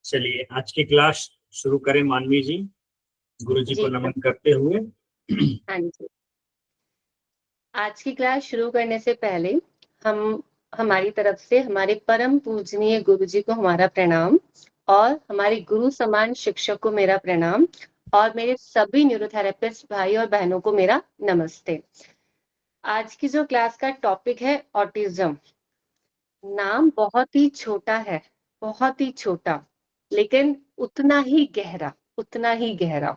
चलिए आज की क्लास शुरू करें मानवी जी, गुरु जी को नमन करते हुए। हाँ जी, आज की क्लास शुरू करने से पहले हमारी तरफ से हमारे परम पूजनीय गुरु जी को हमारा प्रणाम और हमारे गुरु समान शिक्षक को मेरा प्रणाम और मेरे सभी न्यूरोथेरेपिस्ट भाई और बहनों को मेरा नमस्ते। आज की जो क्लास का टॉपिक है ऑटिज्म। नाम बहुत ही छोटा है, बहुत ही छोटा, लेकिन उतना ही गहरा, उतना ही गहरा।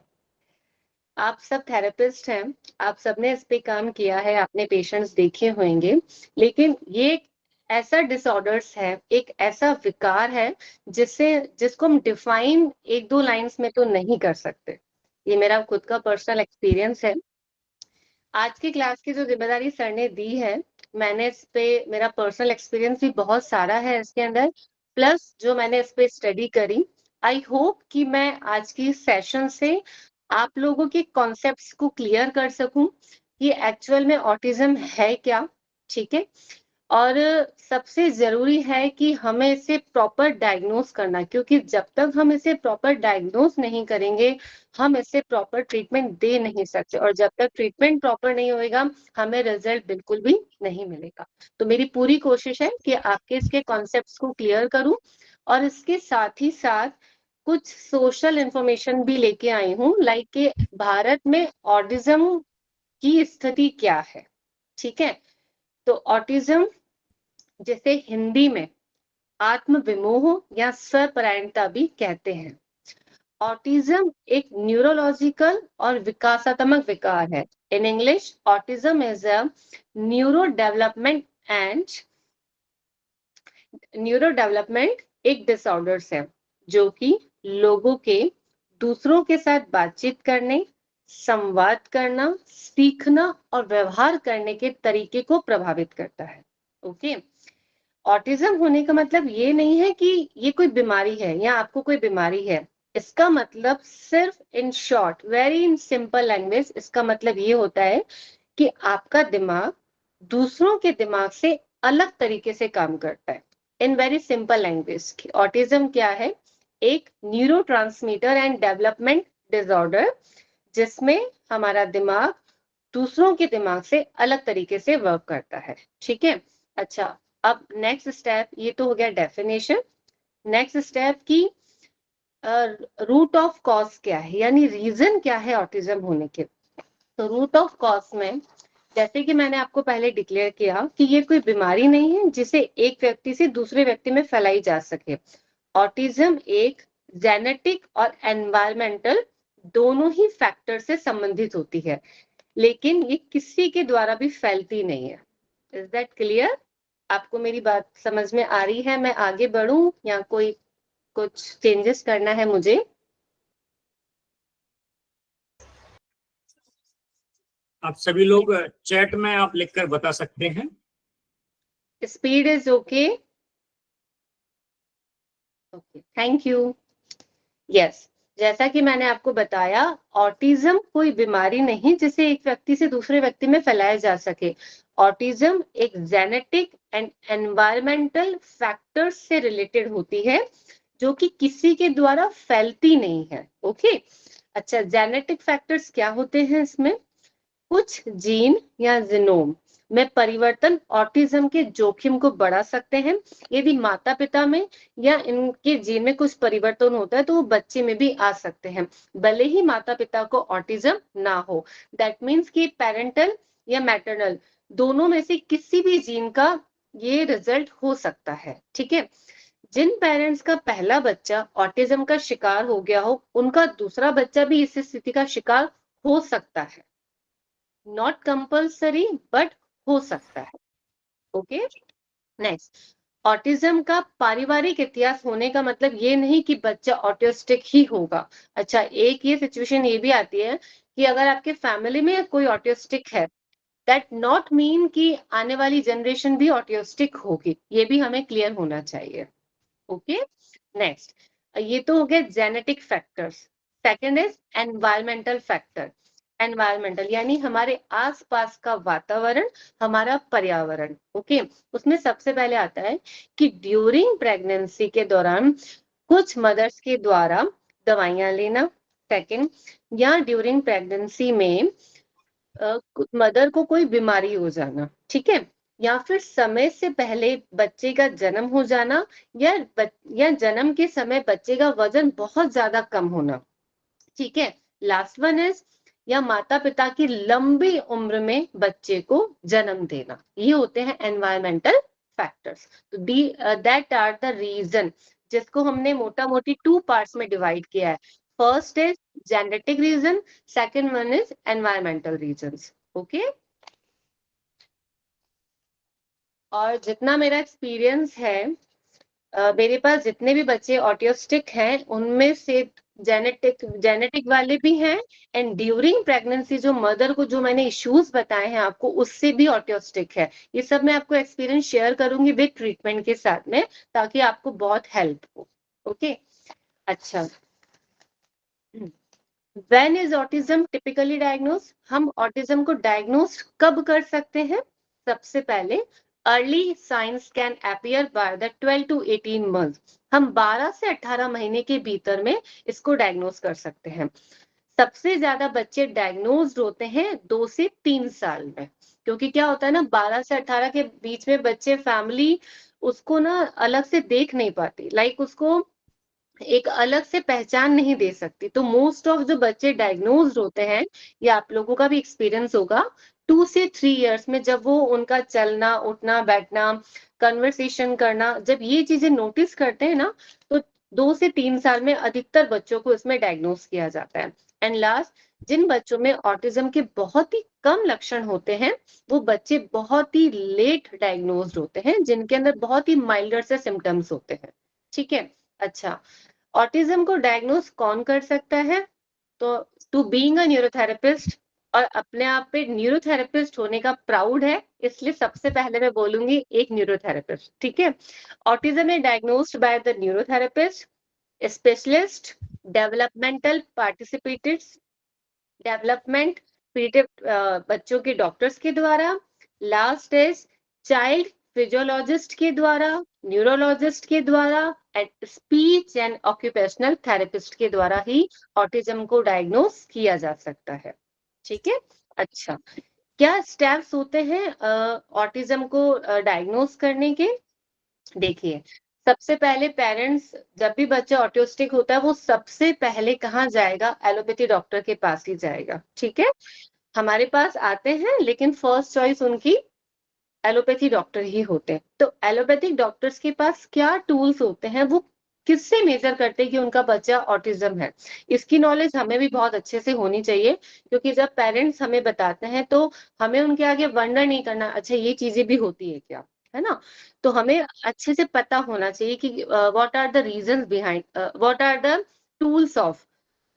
आप सब थेरेपिस्ट हैं, आप सबने इस पे काम किया है, आपने पेशेंट्स देखे होंगे, लेकिन ये एक ऐसा डिसऑर्डर्स है, एक ऐसा विकार है जिसको हम डिफाइन एक दो लाइंस में तो नहीं कर सकते। ये मेरा खुद का पर्सनल एक्सपीरियंस है। आज की क्लास की जो जिम्मेदारी सर ने दी है, मैंने इस पे, मेरा पर्सनल एक्सपीरियंस भी बहुत सारा है इसके अंदर, प्लस जो मैंने इस पे स्टडी करी। आई होप कि मैं आज की सेशन से आप लोगों के कॉन्सेप्ट्स को क्लियर कर सकूं कि एक्चुअल में ऑटिज्म है क्या, ठीक है। और सबसे जरूरी है कि हमें इसे प्रॉपर डायग्नोज करना, क्योंकि जब तक हम इसे प्रॉपर डायग्नोज नहीं करेंगे हम इसे प्रॉपर ट्रीटमेंट दे नहीं सकते, और जब तक ट्रीटमेंट प्रॉपर नहीं होएगा हमें रिजल्ट बिल्कुल भी नहीं मिलेगा। तो मेरी पूरी कोशिश है कि आपके इसके कॉन्सेप्ट्स को क्लियर करूं और इसके साथ ही साथ कुछ सोशल इंफॉर्मेशन भी लेके आई हूँ, लाइक कि भारत में ऑटिज्म की स्थिति क्या है, ठीक है। तो ऑटिज्म, जिसे हिंदी में आत्म विमोह या स्वपरायणता भी कहते हैं। ऑटिज्म एक न्यूरोलॉजिकल और विकासात्मक विकार है। In English, autism is a neuro development and neuro development एक डिसऑर्डर्स है जो कि लोगों के दूसरों के साथ बातचीत करने, संवाद करना, सीखना और व्यवहार करने के तरीके को प्रभावित करता है। ओके। ऑटिज्म होने का मतलब ये नहीं है कि ये कोई बीमारी है या आपको कोई बीमारी है। इसका मतलब सिर्फ in short, very in simple language, इसका मतलब ये होता है कि आपका दिमाग दूसरों के दिमाग से अलग तरीके से काम करता है। In very simple language, autism क्या है? एक न्यूरोट्रांसमीटर एंड डेवलपमेंट डिसऑर्डर जिसमें हमारा दिमाग दूसरों के दिमाग से अलग तरीके से वर्क करता है, ठीक है। अच्छा, अब नेक्स्ट स्टेप, ये तो हो गया डेफिनेशन। नेक्स्ट स्टेप की रूट ऑफ कॉज क्या है, यानी रीजन क्या है ऑटिज्म होने के। तो रूट ऑफ कॉज में, जैसे कि मैंने आपको पहले डिक्लेयर किया कि ये कोई बीमारी नहीं है जिसे एक व्यक्ति से दूसरे व्यक्ति में फैलाई जा सके। ऑटिज्म एक जेनेटिक और एनवायरमेंटल दोनों ही फैक्टर से संबंधित होती है, लेकिन ये किसी के द्वारा भी फैलती नहीं है। Is that clear? आपको मेरी बात समझ में आ रही है? मैं आगे बढ़ूं या कोई कुछ चेंजेस करना है मुझे? आप सभी लोग चैट में आप लिखकर बता सकते हैं। Speed is okay. Okay, thank you. Yes, जैसा कि मैंने आपको बताया, ऑटिज्म कोई बीमारी नहीं जिसे एक व्यक्ति से दूसरे व्यक्ति में फैलाया जा सके। ऑटिज्म एक जेनेटिक एंड एनवायरमेंटल फैक्टर्स से रिलेटेड होती है जो कि किसी के द्वारा फैलती नहीं है। ओके। अच्छा, जेनेटिक फैक्टर्स क्या होते हैं इसमें? कुछ जीन या जीनोम में परिवर्तन ऑटिज्म के जोखिम को बढ़ा सकते हैं। यदि माता पिता में या इनके जीन में कुछ परिवर्तन होता है तो वो बच्चे में भी आ सकते हैं, भले ही माता पिता को ऑटिज्म ना हो। दैट मीन्स कि पेरेंटल या मैटरनल दोनों में से किसी भी जीन का ये रिजल्ट हो सकता है, ठीक है। जिन पेरेंट्स का पहला बच्चा ऑटिज्म का शिकार हो गया हो, उनका दूसरा बच्चा भी इस स्थिति का शिकार हो सकता है। नॉट कंपल्सरी, बट हो सकता है। ओके। नेक्स्ट, ऑटिज्म का पारिवारिक इतिहास होने का मतलब ये नहीं कि बच्चा ऑटिस्टिक ही होगा। अच्छा, एक ये सिचुएशन ये भी आती है कि अगर आपके फैमिली में कोई ऑटिस्टिक है, दैट नॉट मीन कि आने वाली जनरेशन भी ऑटिस्टिक होगी, ये भी हमें क्लियर होना चाहिए। ओके। नेक्स्ट, ये तो हो गया genetic factors. Second is environmental factor. Environmental यानी हमारे आसपास का वातावरण, हमारा पर्यावरण। ओके। उसमें सबसे पहले आता है कि ड्यूरिंग प्रेगनेंसी के दौरान कुछ मदर्स के द्वारा दवाइयां लेना, सेकंड, या ड्यूरिंग प्रेगनेंसी में मदर को कोई बीमारी हो जाना, ठीक है, या फिर समय से पहले बच्चे का जन्म हो जाना, या जन्म के समय बच्चे का वजन बहुत ज्यादा कम होना, ठीक है। लास्ट वन इज, या माता पिता की लंबी उम्र में बच्चे को जन्म देना। ये होते हैं एनवायरमेंटल फैक्टर्स। तो दैट आर द रीजन, जिसको हमने मोटा मोटी 2 पार्ट्स में डिवाइड किया है। First is genetic reason, second one is environmental reasons. Okay, और जितना मेरा एक्सपीरियंस है, मेरे पास जितने भी बच्चे ऑटिस्टिक हैं उनमें से जेनेटिक वाले भी हैं, एंड ड्यूरिंग प्रेगनेंसी जो मदर को जो मैंने इश्यूज बताए हैं आपको, उससे भी ऑटिस्टिक है। ये सब मैं आपको एक्सपीरियंस शेयर करूंगी विद ट्रीटमेंट के साथ में, ताकि आपको बहुत हेल्प हो। ओके, अच्छा, when is autism typically diagnose? हम ऑटिज्म को डायग्नोज कब कर सकते हैं? सबसे पहले early signs can appear by the 12 to 18 months। हम 12 से 18 महीने के भीतर में इसको डायग्नोज कर सकते हैं। सबसे ज्यादा बच्चे डायग्नोज होते हैं 2 से 3 साल में, क्योंकि क्या होता है ना, 12 से 18 के बीच में बच्चे, फैमिली उसको ना अलग से देख नहीं पाती, लाइक उसको एक अलग से पहचान नहीं दे सकती। तो मोस्ट ऑफ जो बच्चे डायग्नोज्ड होते हैं, या आप लोगों का भी एक्सपीरियंस होगा, 2 से 3 इयर्स में जब वो उनका चलना, उठना, बैठना, कन्वर्सेशन करना, जब ये चीजें नोटिस करते हैं ना, तो 2 से 3 साल में अधिकतर बच्चों को इसमें डायग्नोज किया जाता है। एंड लास्ट, जिन बच्चों में ऑटिज्म के बहुत ही कम लक्षण होते हैं, वो बच्चे बहुत ही लेट डायग्नोज्ड होते हैं, जिनके अंदर बहुत ही माइल्डर से सिम्टम्स होते हैं। ठीक है, अच्छा, ऑटिज्म को डायग्नोज कौन कर सकता है? तो टू बीइंग अ न्यूरोथेरेपिस्ट, और अपने आप पे न्यूरोथेरेपिस्ट होने का प्राउड है, इसलिए सबसे पहले मैं बोलूंगी एक न्यूरोथेरेपिस्ट। ठीक है, autism is diagnosed by the neurotherapist, specialist, developmental participants, development बच्चों के डॉक्टर्स के द्वारा, लास्ट इज चाइल्ड फिजियोलॉजिस्ट के द्वारा, न्यूरोलॉजिस्ट के द्वारा, and speech and occupational therapist के द्वारा ही ऑटिज्म को डायग्नोस किया जा सकता है। ठीक है, अच्छा, क्या स्टेप्स होते हैं ऑटिज्म को डायग्नोस करने के? देखिए, सबसे पहले पेरेंट्स, जब भी बच्चा ऑटिस्टिक होता है, वो सबसे पहले कहाँ जाएगा? एलोपैथी डॉक्टर के पास ही जाएगा। ठीक है, हमारे पास आते हैं, लेकिन फर्स्ट चॉइस उनकी एलोपैथी डॉक्टर ही होते हैं। तो एलोपैथिक डॉक्टर्स के पास क्या टूल्स होते हैं, वो किससे मेजर करते हैं कि उनका बच्चा ऑटिज्म है? इसकी नॉलेज हमें भी बहुत अच्छे से होनी चाहिए, क्योंकि जब पेरेंट्स हमें बताते हैं तो हमें उनके आगे वंडर नहीं करना, अच्छा ये चीजें भी होती है क्या, है ना? तो हमें अच्छे से पता होना चाहिए कि what are the reasons behind, what are the tools of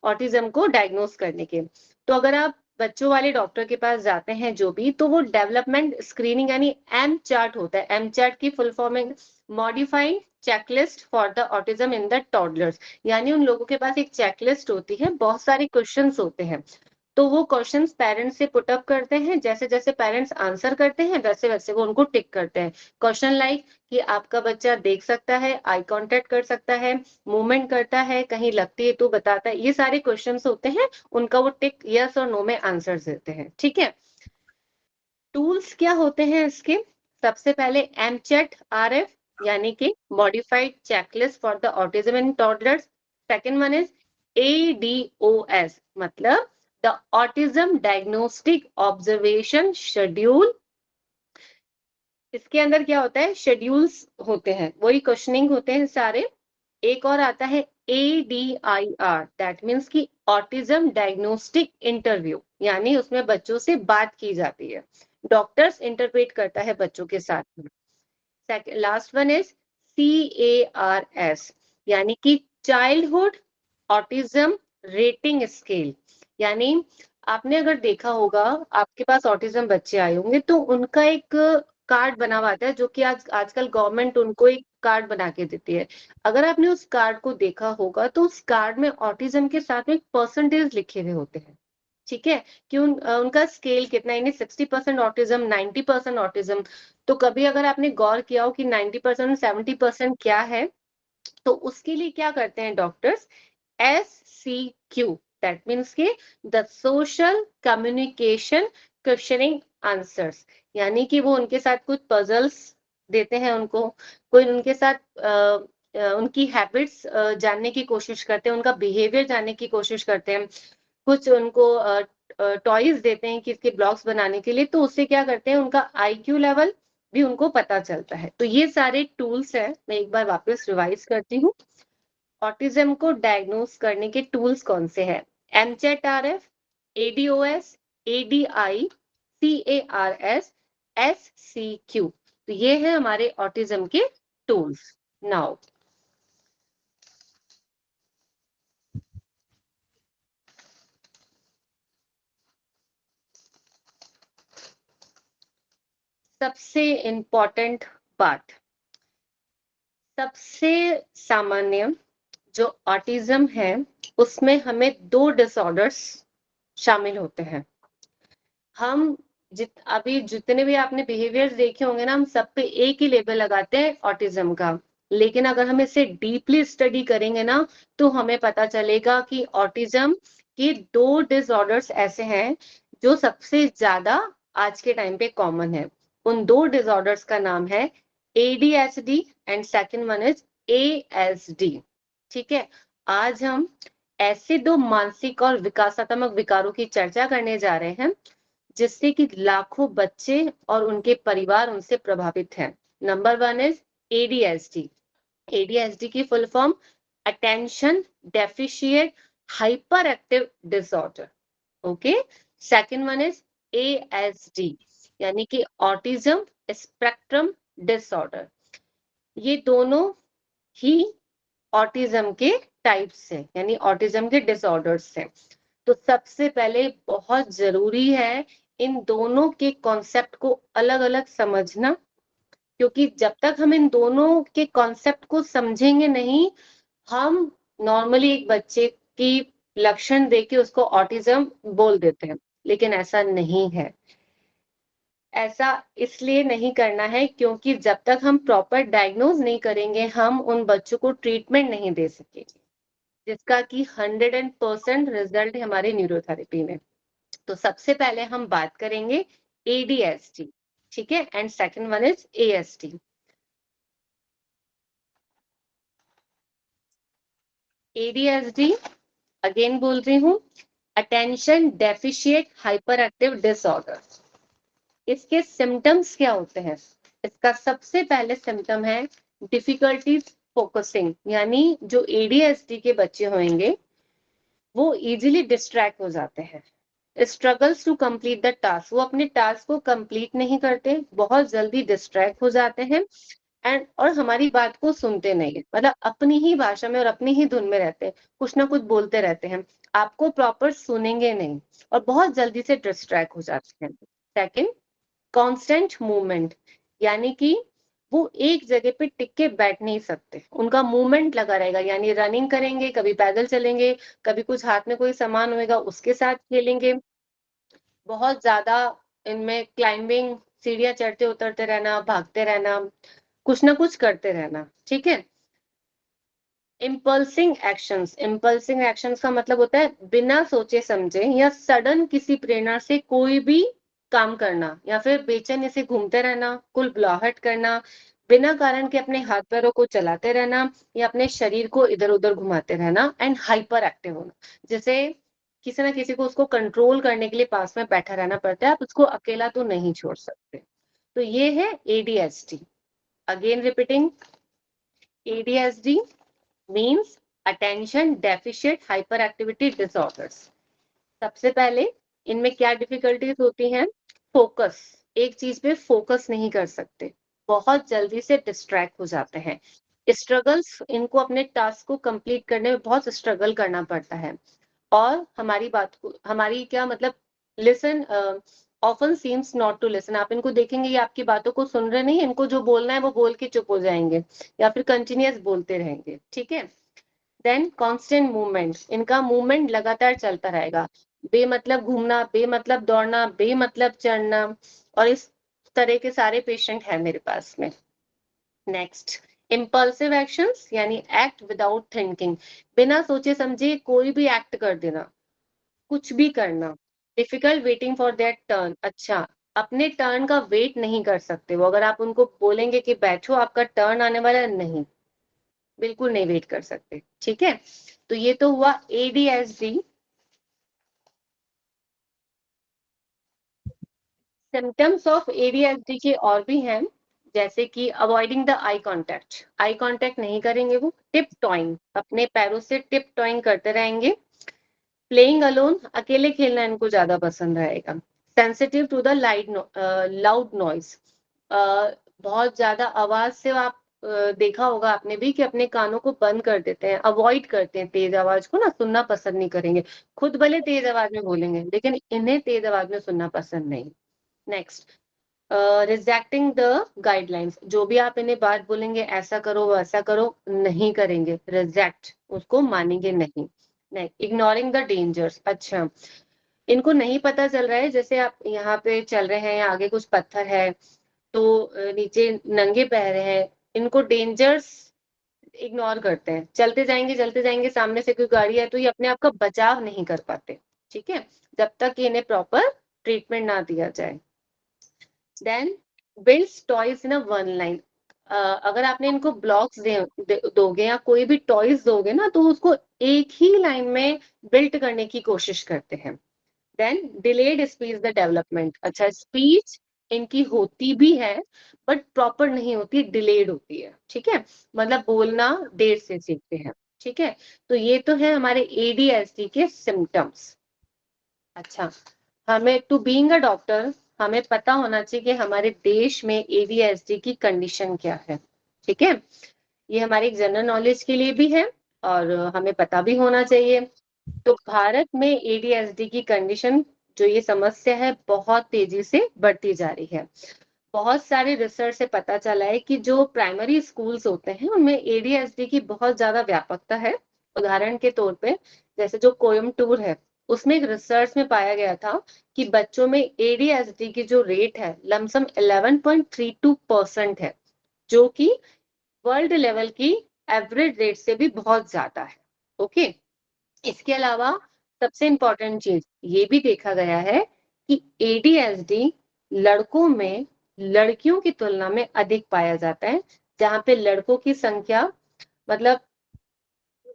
autism को डायग्नोस करने के। तो अगर आप बच्चों वाले डॉक्टर के पास जाते हैं जो भी, तो वो डेवलपमेंट स्क्रीनिंग यानी एम चार्ट होता है। एम चार्ट की फुल फॉर्म है modified checklist for the autism in the toddlers, यानी उन लोगों के पास एक चेकलिस्ट होती है, बहुत सारे क्वेश्चंस होते हैं। तो वो क्वेश्चंस पेरेंट्स से पुट अप करते हैं, जैसे जैसे पेरेंट्स आंसर करते हैं वैसे वैसे वो उनको टिक करते हैं। क्वेश्चन लाइक कि आपका बच्चा देख सकता है, आई कांटेक्ट कर सकता है, मूवमेंट करता है, कहीं लगती है तो बताता है, ये सारे क्वेश्चंस होते हैं, उनका वो टिक यस और नो में आंसर देते हैं। ठीक है, टूल्स क्या होते हैं इसके? सबसे पहले एमचेट आरएफ, यानी कि modified checklist for the autism in toddlers. Second one is ADOS, मतलब the autism diagnostic observation schedule. इसके अंदर क्या होता है? शेड्यूल्स होते हैं, वही क्वेश्चनिंग होते हैं सारे। एक और आता है ADIR, दैट मीन्स की ऑटिज्म डायग्नोस्टिक इंटरव्यू, यानी उसमें बच्चों से बात की जाती है, डॉक्टर्स इंटरप्रेट करता है बच्चों के साथ में। लास्ट वन इज CARS, यानी कि चाइल्डहुड ऑटिज्म रेटिंग स्केल। यानी आपने अगर देखा होगा, आपके पास ऑटिज्म बच्चे आए होंगे तो उनका एक कार्ड बना हुआ आता है, जो कि आजकल गवर्नमेंट उनको एक कार्ड बना के देती है। अगर आपने उस कार्ड को देखा होगा तो उस कार्ड में ऑटिज्म के साथ में परसेंटेज लिखे हुए होते हैं। ठीक है, कि उनका स्केल कितना, यानी 60% ऑटिज्म, 90% ऑटिज्म। तो कभी अगर आपने गौर किया हो कि 90% 70% क्या है, तो उसके लिए क्या करते हैं डॉक्टर्स, SCQ, दैट मीन्स के the social communication questioning answers, यानी कि वो उनके साथ कुछ पजल्स देते हैं उनको, कोई उनके साथ उनकी हैबिट्स जानने की कोशिश करते हैं, उनका बिहेवियर जानने की कोशिश करते हैं, कुछ उनको टॉयज देते हैं किसके ब्लॉक्स बनाने के लिए, तो उससे क्या करते हैं उनका IQ लेवल भी उनको पता चलता है। तो ये सारे टूल्स है, मैं एक बार वापस रिवाइज करती हूँ। ऑटिज्म को डायग्नोस करने के टूल्स कौन से हैं? MCHRF, ADOS, ADI, CARS, SCQ। तो ये है हमारे ऑटिज्म के टूल्स। नाउ सबसे इंपॉर्टेंट पार्ट, सबसे सामान्य जो ऑटिज्म है उसमें हमें 2 डिसऑर्डर्स शामिल होते हैं। हम अभी जितने भी आपने बिहेवियर्स देखे होंगे ना, हम सब पे एक ही लेबल लगाते हैं ऑटिज्म का, लेकिन अगर हम इसे डीपली स्टडी करेंगे ना तो हमें पता चलेगा कि ऑटिज्म के 2 डिसऑर्डर्स ऐसे हैं जो सबसे ज्यादा आज के टाइम पे कॉमन है। उन 2 डिसऑर्डर्स का नाम है ADHD and second one is ASD। ठीक है, आज हम ऐसे 2 मानसिक और विकासात्मक विकारों की चर्चा करने जा रहे हैं जिससे कि लाखों बच्चे और उनके परिवार उनसे प्रभावित हैं। Number 1 is ADHD। ADHD की full form attention deficit hyper active disorder. Okay, second one is ASD यानी कि ऑटिज्म स्पेक्ट्रम डिसऑर्डर। ये दोनों ही ऑटिज्म के टाइप्स हैं, यानी ऑटिज्म के डिसऑर्डर्स हैं। तो सबसे पहले बहुत जरूरी है इन दोनों के कॉन्सेप्ट को अलग अलग समझना, क्योंकि जब तक हम इन दोनों के कॉन्सेप्ट को समझेंगे नहीं, हम नॉर्मली एक बच्चे की लक्षण देके उसको ऑटिज्म बोल देते हैं, लेकिन ऐसा नहीं है। ऐसा इसलिए नहीं करना है क्योंकि जब तक हम प्रॉपर डायग्नोज नहीं करेंगे हम उन बच्चों को ट्रीटमेंट नहीं दे सकेंगे, जिसका कि 100% रिजल्ट है हमारे न्यूरोथेरेपी में। तो सबसे पहले हम बात करेंगे ADHD, ठीक है, and second one is ASD। ADHD again बोल रही हूँ, attention deficit hyper active disorder. इसके सिम्टम्स क्या होते हैं? इसका सबसे पहले सिम्टम है डिफिकल्टीज फोकसिंग, यानी जो ADHD के बच्चे होंगे वो इजीली डिस्ट्रैक्ट हो जाते हैं। Struggles to complete the task, वो अपने टास्क को कंप्लीट नहीं करते, बहुत जल्दी डिस्ट्रैक्ट हो जाते हैं एंड और हमारी बात को सुनते नहीं है, मतलब अपनी ही भाषा में और अपनी ही धुन में रहते हैं, कुछ ना कुछ बोलते रहते हैं, आपको प्रॉपर सुनेंगे नहीं और बहुत जल्दी से डिस्ट्रैक्ट हो जाते हैं। सेकंड, कांस्टेंट मूवमेंट, यानी कि वो एक जगह पे टिक के बैठ नहीं सकते, उनका मूवमेंट लगा रहेगा, यानी रनिंग करेंगे, कभी पैदल चलेंगे, कभी कुछ हाथ में कोई सामान होएगा उसके साथ खेलेंगे, बहुत ज्यादा इनमें क्लाइंबिंग, सीढ़ियां चढ़ते उतरते रहना, भागते रहना, कुछ ना कुछ करते रहना। ठीक है, इम्पल्सिंग एक्शंस, इम्पल्सिंग एक्शंस का मतलब होता है बिना सोचे समझे या सडन किसी प्रेरणा से कोई भी काम करना, या फिर बेचैनी से घूमते रहना, कुल बुलाहट करना, बिना कारण के अपने हाथ पैरों को चलाते रहना या अपने शरीर को इधर उधर घुमाते रहना, एंड हाइपर एक्टिव होना, जैसे किसी ना किसी को उसको कंट्रोल करने के लिए पास में बैठा रहना पड़ता है, आप उसको अकेला तो नहीं छोड़ सकते। तो ये है ADHD। Again repeating, ADHD means attention deficit hyper activity disorders. सबसे पहले इनमें क्या डिफिकल्टीज होती हैं? फोकस, एक चीज पे फोकस नहीं कर सकते, बहुत जल्दी से डिस्ट्रैक्ट हो जाते हैं। स्ट्रगल्स, इनको अपने टास्क को कंप्लीट करने में बहुत स्ट्रगल करना पड़ता है, और हमारी बात को, हमारी क्या मतलब, listen often seems not to listen, आप इनको देखेंगे ये आपकी बातों को सुन रहे नहीं, इनको जो बोलना है वो बोल के चुप हो जाएंगे या फिर कंटिन्यूअस बोलते रहेंगे। ठीक है, देन कांस्टेंट मूवमेंट, इनका मूवमेंट लगातार चलता रहेगा, बेमतलब घूमना, बेमतलब दौड़ना, बेमतलब चढ़ना, और इस तरह के सारे पेशेंट हैं मेरे पास में। नेक्स्ट, इम्पल्सिव एक्शंस यानी एक्ट विदाउट थिंकिंग, बिना सोचे समझे कोई भी एक्ट कर देना, कुछ भी करना। Difficult waiting for their turn, अच्छा अपने टर्न का वेट नहीं कर सकते वो, अगर आप उनको बोलेंगे कि बैठो आपका टर्न आने वाला है, नहीं, बिल्कुल नहीं वेट कर सकते। ठीक है, तो ये तो हुआ एडीएसडी। सिम्टम्स ऑफ एडीएसडी के और भी हैं, जैसे कि अवॉइडिंग द आई कांटेक्ट नहीं करेंगे वो, टिप टॉइंग, अपने पैरों से टिप टॉइंग करते रहेंगे, प्लेइंग अलोन, अकेले खेलना इनको ज्यादा पसंद रहेगा, sensitive to the loud noise, बहुत ज्यादा आवाज से आप देखा होगा आपने भी कि अपने कानों को बंद कर देते हैं, अवॉइड करते हैं तेज आवाज को ना, सुनना पसंद नहीं करेंगे, खुद भले तेज आवाज में बोलेंगे लेकिन इन्हें तेज आवाज में सुनना पसंद नहीं। नेक्स्ट, रिजेक्टिंग द गाइडलाइंस, जो भी आप इन्हें बात बोलेंगे ऐसा करो वैसा करो, नहीं करेंगे, रिजेक्ट, उसको मानेंगे नहीं। नेक्स्ट, इग्नोरिंग द डेंजर्स, अच्छा इनको नहीं पता चल रहा है, जैसे आप यहाँ पे चल रहे हैं या आगे कुछ पत्थर है तो नीचे नंगे पैर हैं, इनको डेंजर्स इग्नोर करते हैं, चलते जाएंगे सामने से कोई गाड़ी है तो ये अपने आप का बचाव नहीं कर पाते। ठीक है, जब तक कि इन्हें प्रॉपर ट्रीटमेंट ना दिया जाए। Then builds toys in a one line, अगर आपने इनको ब्लॉक्स दोगे या कोई भी टॉयज दोगे ना तो उसको एक ही लाइन में बिल्ड करने की कोशिश करते हैं। Then delayed speech the development, अच्छा स्पीच इनकी होती भी है बट प्रॉपर नहीं होती, डिलेड होती है। ठीक है, मतलब बोलना देर से सीखते हैं। ठीक है, तो ये तो है हमारे एडीएसडी के सिम्टम्स। अच्छा, हमें टू बीइंग अ डॉक्टर हमें पता होना चाहिए कि हमारे देश में एडीएसडी की कंडीशन क्या है। ठीक है, ये हमारी जनरल नॉलेज के लिए भी है और हमें पता भी होना चाहिए। तो भारत में एडीएसडी की कंडीशन, जो ये समस्या है, बहुत तेजी से बढ़ती जा रही है। बहुत सारे रिसर्च से पता चला है कि जो प्राइमरी स्कूल्स होते हैं उनमें एडीएसडी की बहुत ज्यादा व्यापकता है। उदाहरण के तौर पे जैसे जो कोयम्बटूर है, उसमें एक रिसर्च में पाया गया था कि बच्चों में एडीएसडी की जो रेट है लमसम 11.32% है, जो कि वर्ल्ड लेवल की एवरेज रेट से भी बहुत ज्यादा है। ओके, इसके अलावा सबसे इंपॉर्टेंट चीज ये भी देखा गया है कि एडीएसडी लड़कों में लड़कियों की तुलना में अधिक पाया जाता है, जहां पे लड़कों की संख्या, मतलब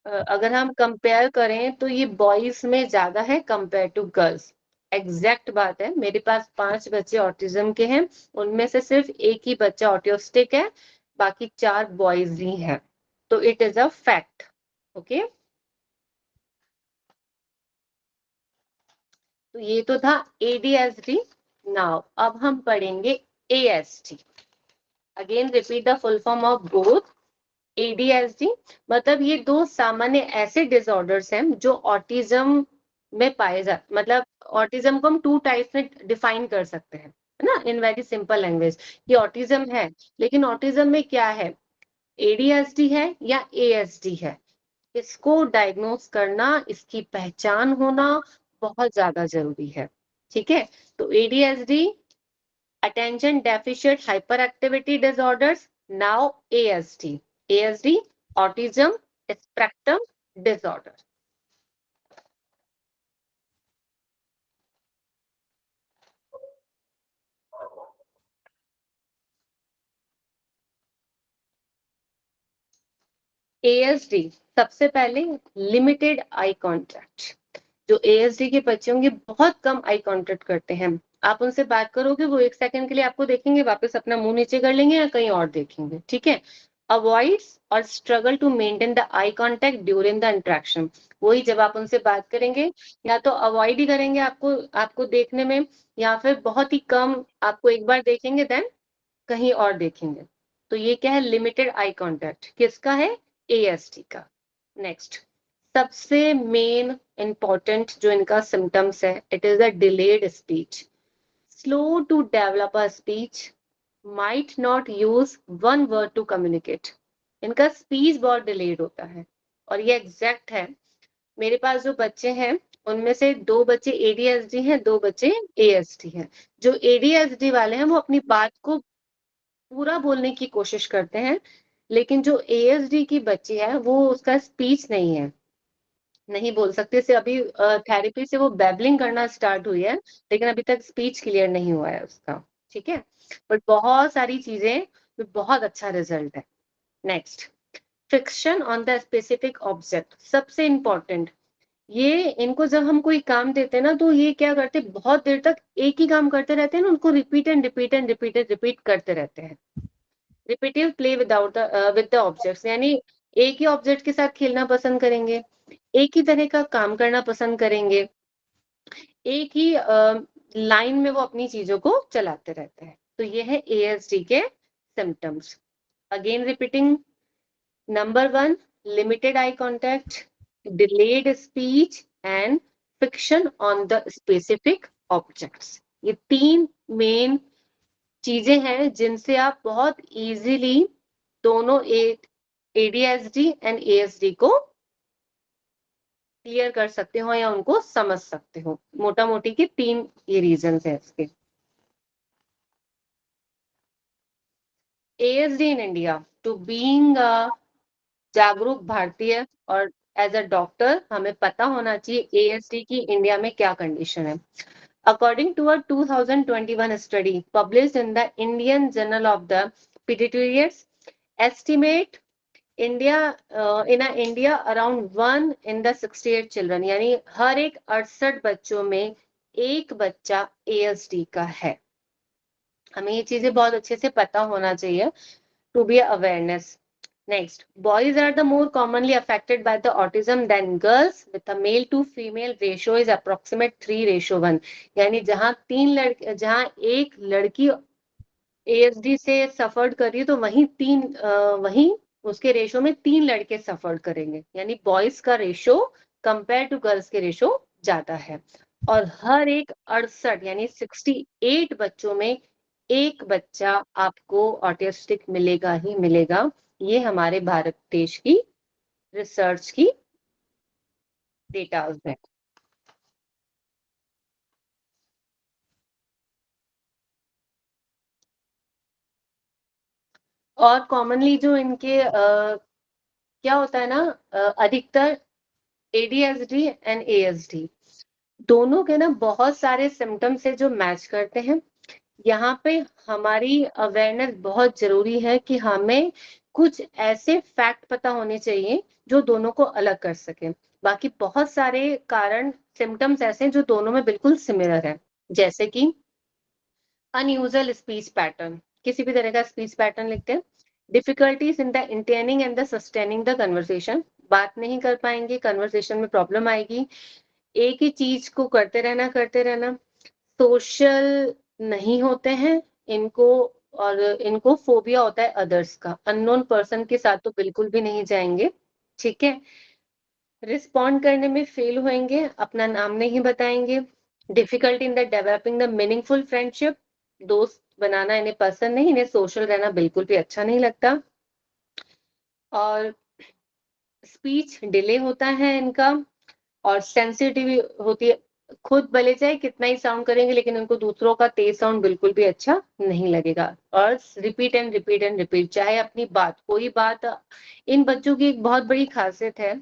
अगर हम कंपेयर करें तो ये बॉयज में ज्यादा है कंपेयर टू गर्ल्स। एग्जैक्ट बात है, मेरे पास 5 बच्चे ऑटिज्म के हैं, उनमें से सिर्फ एक ही बच्चा ऑटिस्टिक है, बाकी 4 बॉयज ही हैं। तो it is a fact. Okay, तो ये तो था एडीएसडी। नाउ अब हम पढ़ेंगे ASD. Again repeat the full form of both. ADSD मतलब ये दो सामान्य ऐसे डिसऑर्डर्स हैं जो ऑटिज्म में पाए जाते, मतलब ऑटिज्म को हम 2 टाइप्स में डिफाइन कर सकते हैं, है ना, इन वेरी सिंपल लैंग्वेज। ये ऑटिज्म है, लेकिन ऑटिज्म में क्या है, एडीएसडी है या एएसडी है, इसको डायग्नोस करना, इसकी पहचान होना बहुत ज्यादा जरूरी है। ठीक है, तो ADSD, attention deficient hyper activity disorders, now ASD, ASD autism spectrum disorder. ASD, सबसे पहले लिमिटेड आई कांटेक्ट, जो एएसडी के बच्चे होंगे बहुत कम आई कांटेक्ट करते हैं। आप उनसे बात करोगे वो 1 सेकंड के लिए आपको देखेंगे, वापस अपना मुंह नीचे कर लेंगे या कहीं और देखेंगे। ठीक है, अवॉइड्स और struggle to maintain the eye contact during the interaction, वही जब आप उनसे बात करेंगे या तो अवॉइड ही करेंगे आपको आपको देखने में, या फिर बहुत ही कम आपको एक बार देखेंगे देन कहीं और देखेंगे। तो ये क्या है, लिमिटेड आई कांटेक्ट, किसका है, एएसटी का। नेक्स्ट, सबसे मेन इंपॉर्टेंट जो इनका सिम्टम्स है, it is a delayed speech, slow to develop a speech, might not use one word to communicate, इनका स्पीच बहुत डिलेड होता है। और ये एग्जैक्ट है, मेरे पास जो बच्चे हैं उनमें से 2 बच्चे एडीएसडी हैं, 2 बच्चे एएसडी हैं। जो एडीएसडी वाले हैं वो अपनी बात को पूरा बोलने की कोशिश करते हैं, लेकिन जो ASD की बच्ची है वो उसका स्पीच नहीं है, नहीं बोल सकते से अभी थेरेपी से वो बैबलिंग करना स्टार्ट हुई है, लेकिन अभी तक स्पीच क्लियर नहीं हुआ है उसका, ठीक है। बट बहुत सारी चीजें, बहुत अच्छा रिजल्ट है। Next, fiction on the specific object, सबसे इंपॉर्टेंट। ये इनको जब हम कोई काम देते हैं ना, तो ये क्या करते हैं, बहुत देर तक एक ही काम करते रहते हैं ना, उनको repeat and repeat and repeat and repeat करते रहते हैं। Repetitive play without with the objects, यानी एक ही ऑब्जेक्ट के साथ खेलना पसंद करेंगे, एक ही तरह का काम करना पसंद करेंगे, एक ही लाइन में वो अपनी चीजों को चलाते रहते हैं। तो ये है ASD के symptoms. Again repeating, number 1, limited eye contact, delayed speech and fiction on the specific objects. ये 3 मेन चीजें हैं जिनसे आप बहुत इजीली दोनों ADHD एंड ASD को क्लियर कर सकते हो या उनको समझ सकते हो। मोटा मोटी के 3 ये रीजंस है इसके। ASD in India, to being जागरूक भारतीय और एज अ डॉक्टर हमें पता होना चाहिए ASD की इंडिया में क्या कंडीशन है। According to a 2021 study published in the Indian Journal of the Pediatrics, estimate in a India around 1 in the 68 children, यानी हर एक 68 बच्चों में एक बच्चा ASD का है। हमें ये चीजें बहुत अच्छे से पता होना चाहिए, to be awareness. Next, boys are the more commonly affected by the autism than girls, with the male to female ratio is approximate 3:1. यानी जहां एक लड़की ASD से सफर कर रही है, तो वहीं उसके रेशो में 3 लड़के सफर करेंगे, यानी बॉयज का रेशो कंपेयर टू गर्ल्स के रेशो ज्यादा है। और हर एक 68 यानी 68 बच्चों में एक बच्चा आपको ऑटिस्टिक मिलेगा ही मिलेगा। ये हमारे भारत देश की रिसर्च की डेटाज है। और कॉमनली जो इनके क्या होता है ना, अधिकतर ADHD एंड ASD दोनों के ना बहुत सारे सिम्टम्स है जो मैच करते हैं। यहाँ पे हमारी अवेयरनेस बहुत जरूरी है कि हमें कुछ ऐसे फैक्ट पता होने चाहिए जो दोनों को अलग कर सके। बाकी बहुत सारे कारण, सिम्टम्स ऐसे हैं जो दोनों में बिल्कुल सिमिलर है, जैसे कि अनयूजुअल स्पीच पैटर्न, किसी भी तरह का स्पीच पैटर्न लिखते हैं। Difficulties in the intending and the sustaining the conversation, बात नहीं कर पाएंगे, कन्वर्सेशन में प्रॉब्लम आएगी, एक ही चीज को करते रहना। सोशल नहीं होते हैं इनको, और इनको फोबिया होता है अदर्स का, अननोन पर्सन के साथ तो बिल्कुल भी नहीं जाएंगे, ठीक है। रिस्पॉन्ड करने में फेल होंगे, अपना नाम नहीं बताएंगे। Difficulty in the developing the meaningful friendship, दोस्त बनाना इन्हें पसंद नहीं, इन्हें सोशल रहना बिल्कुल भी अच्छा नहीं लगता। और स्पीच डिले होता है इनका, और सेंसिटिव होती है, खुद भले चाहे कितना ही साउंड करेंगे लेकिन उनको दूसरों का तेज साउंड बिल्कुल भी अच्छा नहीं लगेगा। और repeat and repeat and repeat, चाहे अपनी बात, कोई बात, इन बच्चों की एक बहुत बड़ी खासियत है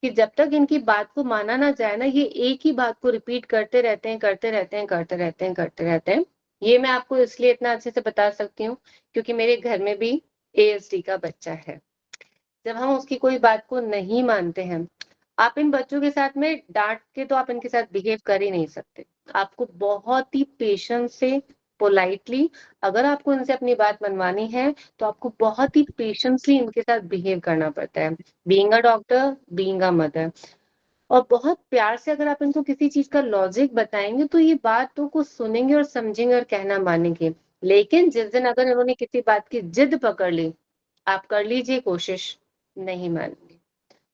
कि जब तक इनकी बात को माना ना जाए ना, ये एक ही बात को रिपीट करते रहते हैं, करते रहते हैं, करते रहते हैं, करते रहते हैं। ये मैं आपको इसलिए इतना अच्छे से बता सकती हूँ क्योंकि मेरे घर में भी ASD का बच्चा है। जब हम उसकी कोई बात को नहीं मानते हैं, आप इन बच्चों के साथ में डांट के तो आप इनके साथ बिहेव कर ही नहीं सकते। आपको बहुत ही पेशेंस से, पोलाइटली, अगर आपको इनसे अपनी बात मनवानी है तो आपको बहुत ही पेशेंसली इनके साथ बिहेव करना पड़ता है, being a doctor, being a mother. और बहुत प्यार से अगर आप इनको किसी चीज का लॉजिक बताएंगे तो ये बातों को सुनेंगे और समझेंगे और कहना मानेंगे। लेकिन जिस दिन अगर इन्होंने किसी बात की जिद पकड़ ली, आप कर लीजिए कोशिश, नहीं मानेंगे।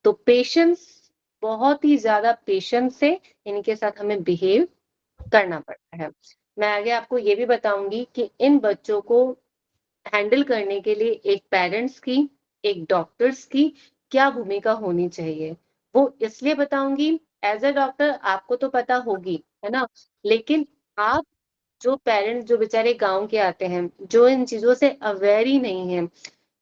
तो पेशेंस, बहुत ही ज्यादा पेशेंस से इनके साथ हमें बिहेव करना पड़ता है। मैं आगे आपको ये भी बताऊंगी कि इन बच्चों को हैंडल करने के लिए एक पेरेंट्स की, एक डॉक्टर्स की क्या भूमिका होनी चाहिए। वो इसलिए बताऊंगी, एज अ डॉक्टर आपको तो पता होगी, है ना, लेकिन आप जो पेरेंट्स जो बेचारे गांव के आते हैं, जो इन चीजों से अवेयर ही नहीं है,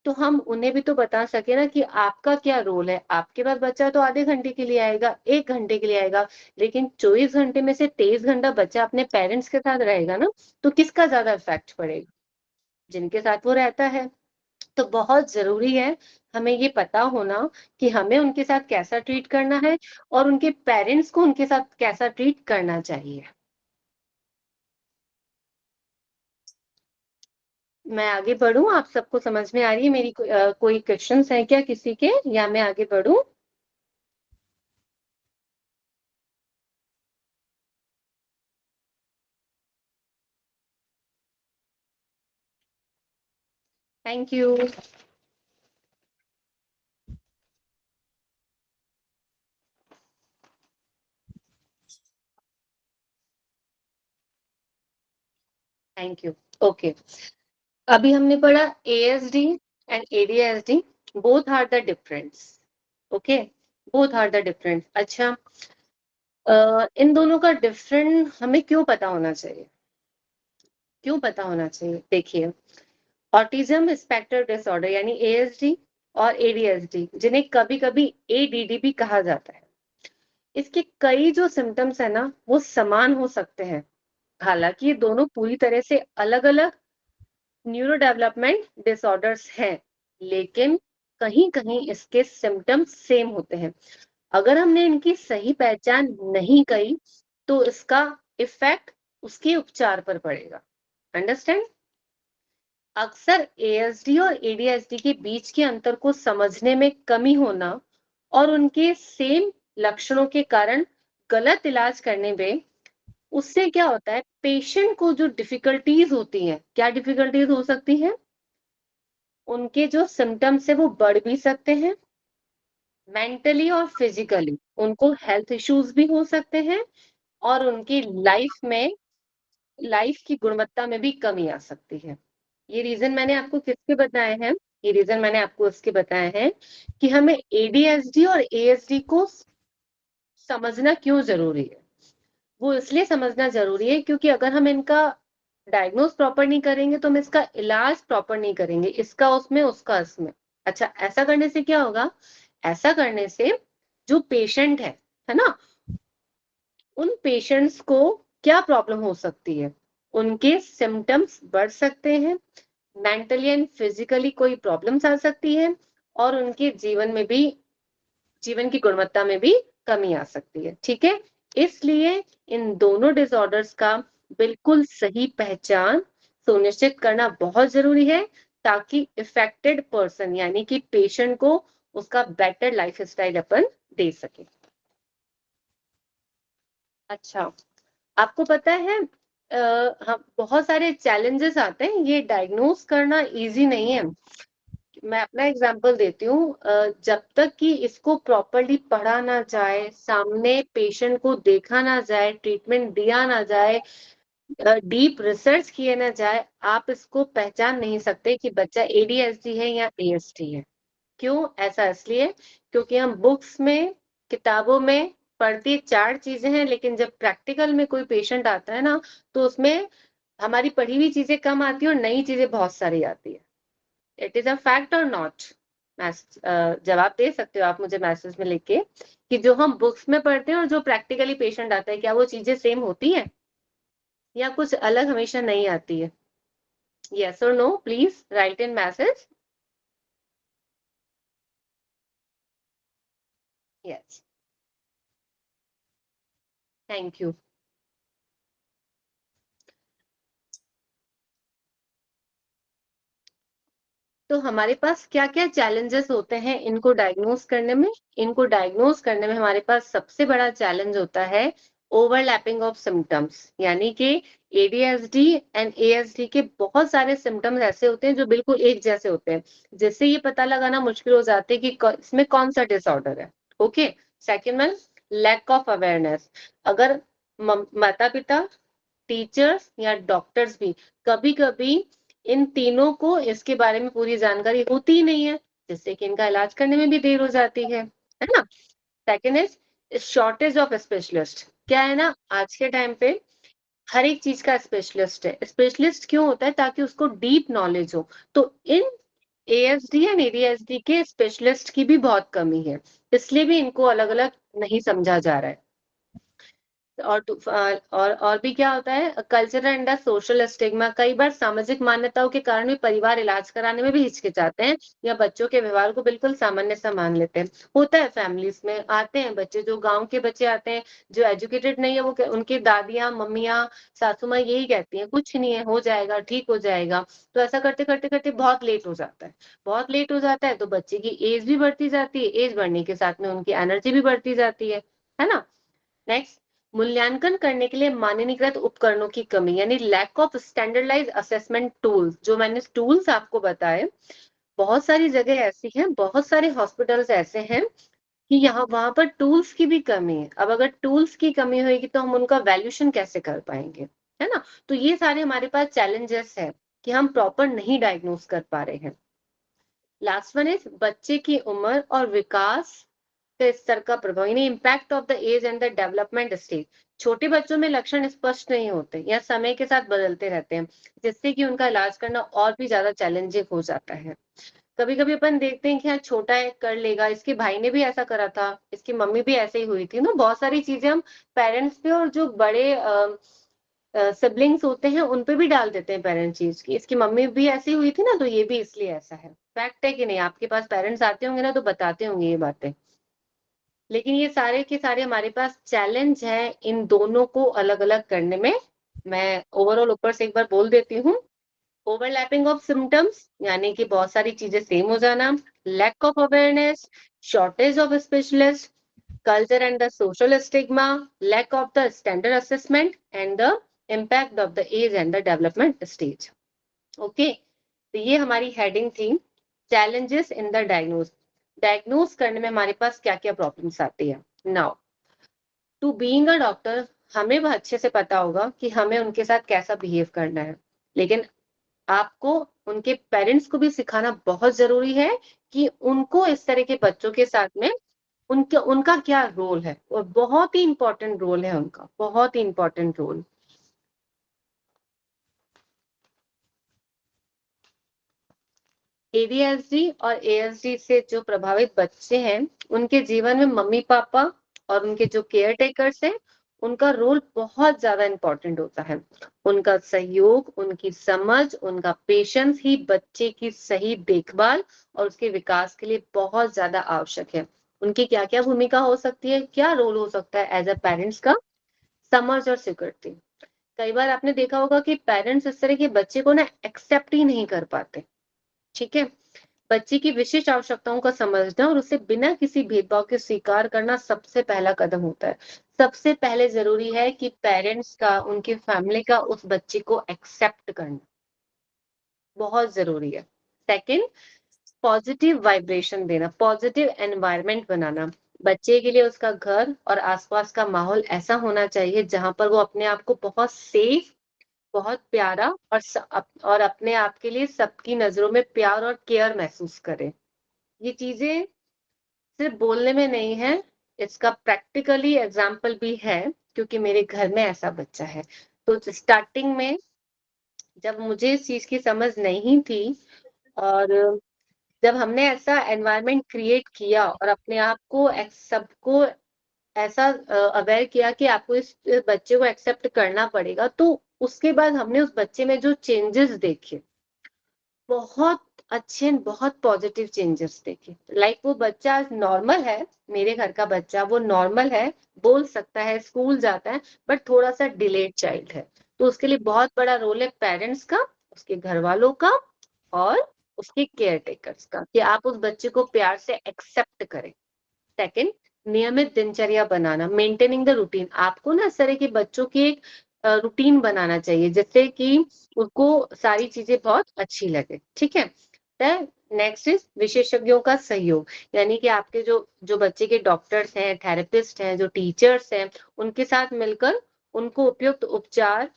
तो हम उन्हें भी तो बता सके ना कि आपका क्या रोल है। आपके पास बच्चा तो आधे घंटे के लिए आएगा, 1 घंटे के लिए आएगा, लेकिन 24 घंटे में से 23 घंटा बच्चा अपने पेरेंट्स के साथ रहेगा ना, तो किसका ज़्यादा इफ़ेक्ट पड़ेगा? जिनके साथ वो रहता है। तो बहुत ज़रूरी है हमें ये पता होना कि हमें उनके साथ कैसा ट्रीट करना है और उनके पेरेंट्स को उनके साथ कैसा ट्रीट करना चाहिए। मैं आगे बढ़ूँ? आप सबको समझ में आ रही है मेरी कोई क्वेश्चन्स हैं क्या किसी के, या मैं आगे बढ़ूँ? Thank you. Thank you. Okay, अभी हमने पढ़ा ASD and ADHD, both are the difference. Okay, both are the difference. अच्छा, इन दोनों का डिफरेंट हमें क्यों पता होना चाहिए? क्यों पता होना चाहिए? देखिए, ऑटिज्म स्पेक्ट्रम डिसऑर्डर यानी ASD और ADHD, जिन्हें कभी कभी ADD भी कहा जाता है, इसके कई जो सिम्टम्स है ना, वो समान हो सकते हैं। हालांकि ये दोनों पूरी तरह से अलग अलग न्यूरो डेवलपमेंट डिसऑर्डर्स हैं, लेकिन कहीं कहीं इसके सिम्टम्स सेम होते हैं। अगर हमने इनकी सही पहचान नहीं करी, तो इसका इफेक्ट उसके उपचार पर पड़ेगा। अंडरस्टैंड? अक्सर ASD और ADHD के बीच के अंतर को समझने में कमी होना और उनके सेम लक्षणों के कारण गलत इलाज करने में, उससे क्या होता है, पेशेंट को जो डिफिकल्टीज होती हैं, क्या डिफिकल्टीज हो सकती हैं? उनके जो सिम्टम्स है वो बढ़ भी सकते हैं, मेंटली और फिजिकली उनको हेल्थ इश्यूज भी हो सकते हैं, और उनकी लाइफ की गुणवत्ता में भी कमी आ सकती है। ये रीजन मैंने आपको किसके बताए हैं? ये रीजन मैंने आपको उसके बताए हैं कि हमें ADHD और ASD को समझना क्यों जरूरी है। वो इसलिए समझना जरूरी है क्योंकि अगर हम इनका डायग्नोज प्रॉपर नहीं करेंगे, तो हम इसका इलाज प्रॉपर नहीं करेंगे, इसका उसमें उसका इसमें। अच्छा, ऐसा करने से क्या होगा? ऐसा करने से जो पेशेंट है ना, उन पेशेंट्स को क्या प्रॉब्लम हो सकती है? उनके सिम्टम्स बढ़ सकते हैं, मेंटली एंड फिजिकली कोई प्रॉब्लम्स आ सकती है, और उनके जीवन की गुणवत्ता में भी कमी आ सकती है। ठीक है, इसलिए इन दोनों डिसऑर्डर्स का बिल्कुल सही पहचान सुनिश्चित करना बहुत जरूरी है, ताकि इफेक्टेड पर्सन यानी कि पेशेंट को उसका बेटर लाइफ स्टाइल अपन दे सके। अच्छा, आपको पता है हम बहुत सारे चैलेंजेस आते हैं, ये डायग्नोज करना इजी नहीं है। मैं अपना एग्जांपल देती हूँ। जब तक कि इसको प्रॉपरली पढ़ा ना जाए, सामने पेशेंट को देखा ना जाए, ट्रीटमेंट दिया ना जाए, डीप रिसर्च किए ना जाए, आप इसको पहचान नहीं सकते कि बच्चा ADHD है या ASD है। क्यों ऐसा? इसलिए क्योंकि हम बुक्स में, किताबों में पढ़ती 4 चीजें हैं, लेकिन जब प्रैक्टिकल में कोई पेशेंट आता है ना, तो उसमें हमारी पढ़ी हुई चीजें कम आती है और नई चीजें बहुत सारी आती है। इट इज अ फैक्ट और नॉट? जवाब दे सकते हो आप मुझे मैसेज में लिख के कि जो हम बुक्स में पढ़ते हैं और जो प्रैक्टिकली पेशेंट आता है, क्या वो चीजें सेम होती है या कुछ अलग हमेशा नहीं आती है? यस और no, please write in message. Yes, thank you. तो हमारे पास क्या क्या चैलेंजेस होते हैं इनको डायग्नोज करने में? इनको डायग्नोज करने में हमारे पास सबसे बड़ा चैलेंज होता है ओवरलैपिंग ऑफ सिम्टम्स, यानी कि ADHD एंड ASD के बहुत सारे सिम्टम्स ऐसे होते हैं जो बिल्कुल एक जैसे होते हैं, जिससे ये पता लगाना मुश्किल हो जाता है कि इसमें कौन सा डिसऑर्डर है। Okay, second one, lack of awareness. अगर माता पिता, टीचर्स या डॉक्टर्स भी कभी कभी इन तीनों को इसके बारे में पूरी जानकारी होती ही नहीं है, जिससे कि इनका इलाज करने में भी देर हो जाती है ना? Second is shortage of specialist. क्या है ना, आज के टाइम पे हर एक चीज का स्पेशलिस्ट है। स्पेशलिस्ट क्यों होता है? ताकि उसको डीप नॉलेज हो। तो इन ASD एंड ADHD के स्पेशलिस्ट की भी बहुत कमी है, इसलिए भी इनको अलग अलग नहीं समझा जा रहा है। और भी क्या होता है, कल्चरल एंड सोशल स्टिग्मा, कई बार सामाजिक मान्यताओं के कारण भी परिवार इलाज कराने में भी हिचकिचाते हैं या बच्चों के व्यवहार को बिल्कुल सामान्य सा मान लेते हैं। होता है, फैमिलीज में आते हैं बच्चे, जो गांव के बच्चे आते हैं, जो एजुकेटेड नहीं है, वो उनकी दादियां, मम्मियां, सासू माँ यही कहती हैं, कुछ नहीं है, हो जाएगा, ठीक हो जाएगा। तो ऐसा करते करते करते बहुत लेट हो जाता है। बहुत लेट हो जाता है तो बच्चे की एज भी बढ़ती जाती है, एज बढ़ने के साथ में उनकी एनर्जी भी बढ़ती जाती है ना। नेक्स्ट, मूल्यांकन करने के लिए मानकीकृत उपकरणों की कमी, यानी lack of standardise assessment tools. जो मैंने टूल्स आपको बताए, बहुत सारी जगह ऐसी हैं, बहुत सारे हॉस्पिटल्स ऐसे हैं कि यहाँ वहां पर टूल्स की भी कमी है। अब अगर टूल्स की कमी होगी तो हम उनका वैल्यूएशन कैसे कर पाएंगे, है ना। तो ये सारे हमारे पास चैलेंजेस है कि हम प्रॉपर नहीं डायग्नोस कर पा रहे हैं। लास्ट वन इज बच्चे की उम्र और विकास के स्तर का प्रभाव, यानी impact of the age and the development stage. छोटे बच्चों में लक्षण स्पष्ट नहीं होते या समय के साथ बदलते रहते हैं, जिससे कि उनका इलाज करना और भी ज्यादा चैलेंजिंग हो जाता है। कभी कभी अपन देखते हैं कि हाँ छोटा है, कर लेगा, इसके भाई ने भी ऐसा करा था, इसकी मम्मी भी ऐसे ही हुई थी ना। बहुत सारी चीजें हम पेरेंट्स पे और जो बड़े सिबलिंग्स होते हैं उन पे भी डाल देते हैं पेरेंट्स चीज की, इसकी मम्मी भी ऐसी हुई थी ना तो ये भी इसलिए ऐसा है। फैक्ट है कि नहीं, आपके पास पेरेंट्स आते होंगे ना तो बताते होंगे ये बातें। लेकिन ये सारे के सारे हमारे पास चैलेंज है इन दोनों को अलग अलग करने में। मैं ओवरऑल ऊपर से एक बार बोल देती हूँ। ओवरलैपिंग ऑफ सिम्टम्स, यानी कि बहुत सारी चीजें सेम हो जाना, lack of awareness, shortage of specialist, culture and the social stigma, lack of the standard assessment, and the impact of the age and the development stage. Okay, तो ये हमारी हेडिंग थी, challenges in the डायग्नोस करने में हमारे पास क्या क्या problems आती है। Now to being a doctor, हमें वह अच्छे से पता होगा कि हमें उनके साथ कैसा बिहेव करना है, लेकिन आपको उनके पेरेंट्स को भी सिखाना बहुत जरूरी है कि उनको इस तरह के बच्चों के साथ में उनके उनका क्या रोल है, और बहुत ही इंपॉर्टेंट रोल है उनका, बहुत ही इंपॉर्टेंट रोल। ADHD और ASD से जो प्रभावित बच्चे हैं, उनके जीवन में मम्मी पापा और उनके जो केयर टेकर्स हैं, उनका रोल बहुत ज्यादा इंपॉर्टेंट होता है। उनका सहयोग, उनकी समझ, उनका पेशेंस ही बच्चे की सही देखभाल और उसके विकास के लिए बहुत ज्यादा आवश्यक है। उनकी क्या क्या भूमिका हो सकती है, क्या रोल हो सकता है एज अ पेरेंट्स का, समझ और स्वीकृति। कई बार आपने देखा होगा कि पेरेंट्स इस तरह के बच्चे को ना एक्सेप्ट ही नहीं कर पाते। ठीक है, बच्चे की विशिष्ट आवश्यकताओं का समझना और उसे बिना किसी भेदभाव के स्वीकार करना सबसे पहला कदम होता है। सबसे पहले जरूरी है कि पेरेंट्स का, उनकी फैमिली का उस बच्चे को एक्सेप्ट करना बहुत जरूरी है। सेकंड, पॉजिटिव वाइब्रेशन देना, पॉजिटिव एनवायरनमेंट बनाना। बच्चे के लिए उसका घर और आसपास का माहौल ऐसा होना चाहिए जहां पर वो अपने आप को बहुत सेफ, बहुत प्यारा और अपने आप के लिए सबकी नजरों में प्यार और केयर महसूस करे। ये चीजें सिर्फ बोलने में नहीं है, इसका प्रैक्टिकली एग्जाम्पल भी है, क्योंकि मेरे घर में ऐसा बच्चा है। तो स्टार्टिंग में जब मुझे इस चीज की समझ नहीं थी, और जब हमने ऐसा एनवायरनमेंट क्रिएट किया और अपने आप को सबको ऐसा अवेयर किया कि आपको इस बच्चे को एक्सेप्ट करना पड़ेगा, तो उसके बाद हमने उस बच्चे में जो चेंजेस देखे, बहुत अच्छे, बहुत पॉजिटिव चेंजेस देखे। लाइक वो बच्चा आज नॉर्मल है, मेरे घर का बच्चा वो नॉर्मल है, बोल सकता है, स्कूल जाता है, बट थोड़ा सा डिलेड चाइल्ड है। तो उसके लिए बहुत बड़ा रोल है पेरेंट्स का, उसके घर वालों का और उसके केयर टेकर्स का, कि आप उस बच्चे को प्यार से एक्सेप्ट करें। सेकंड, नियमित दिनचर्या बनाना, मेंटेनिंग द रूटीन। आपको ना इस तरह के बच्चों की एक रूटीन बनाना चाहिए जिससे कि उनको सारी चीजें बहुत अच्छी लगे। ठीक है, नेक्स्ट इज विशेषज्ञों का सहयोग, यानी कि आपके जो जो बच्चे के डॉक्टर्स हैं, थेरेपिस्ट हैं, जो टीचर्स हैं, उनके साथ मिलकर उनको उपयुक्त उपचार,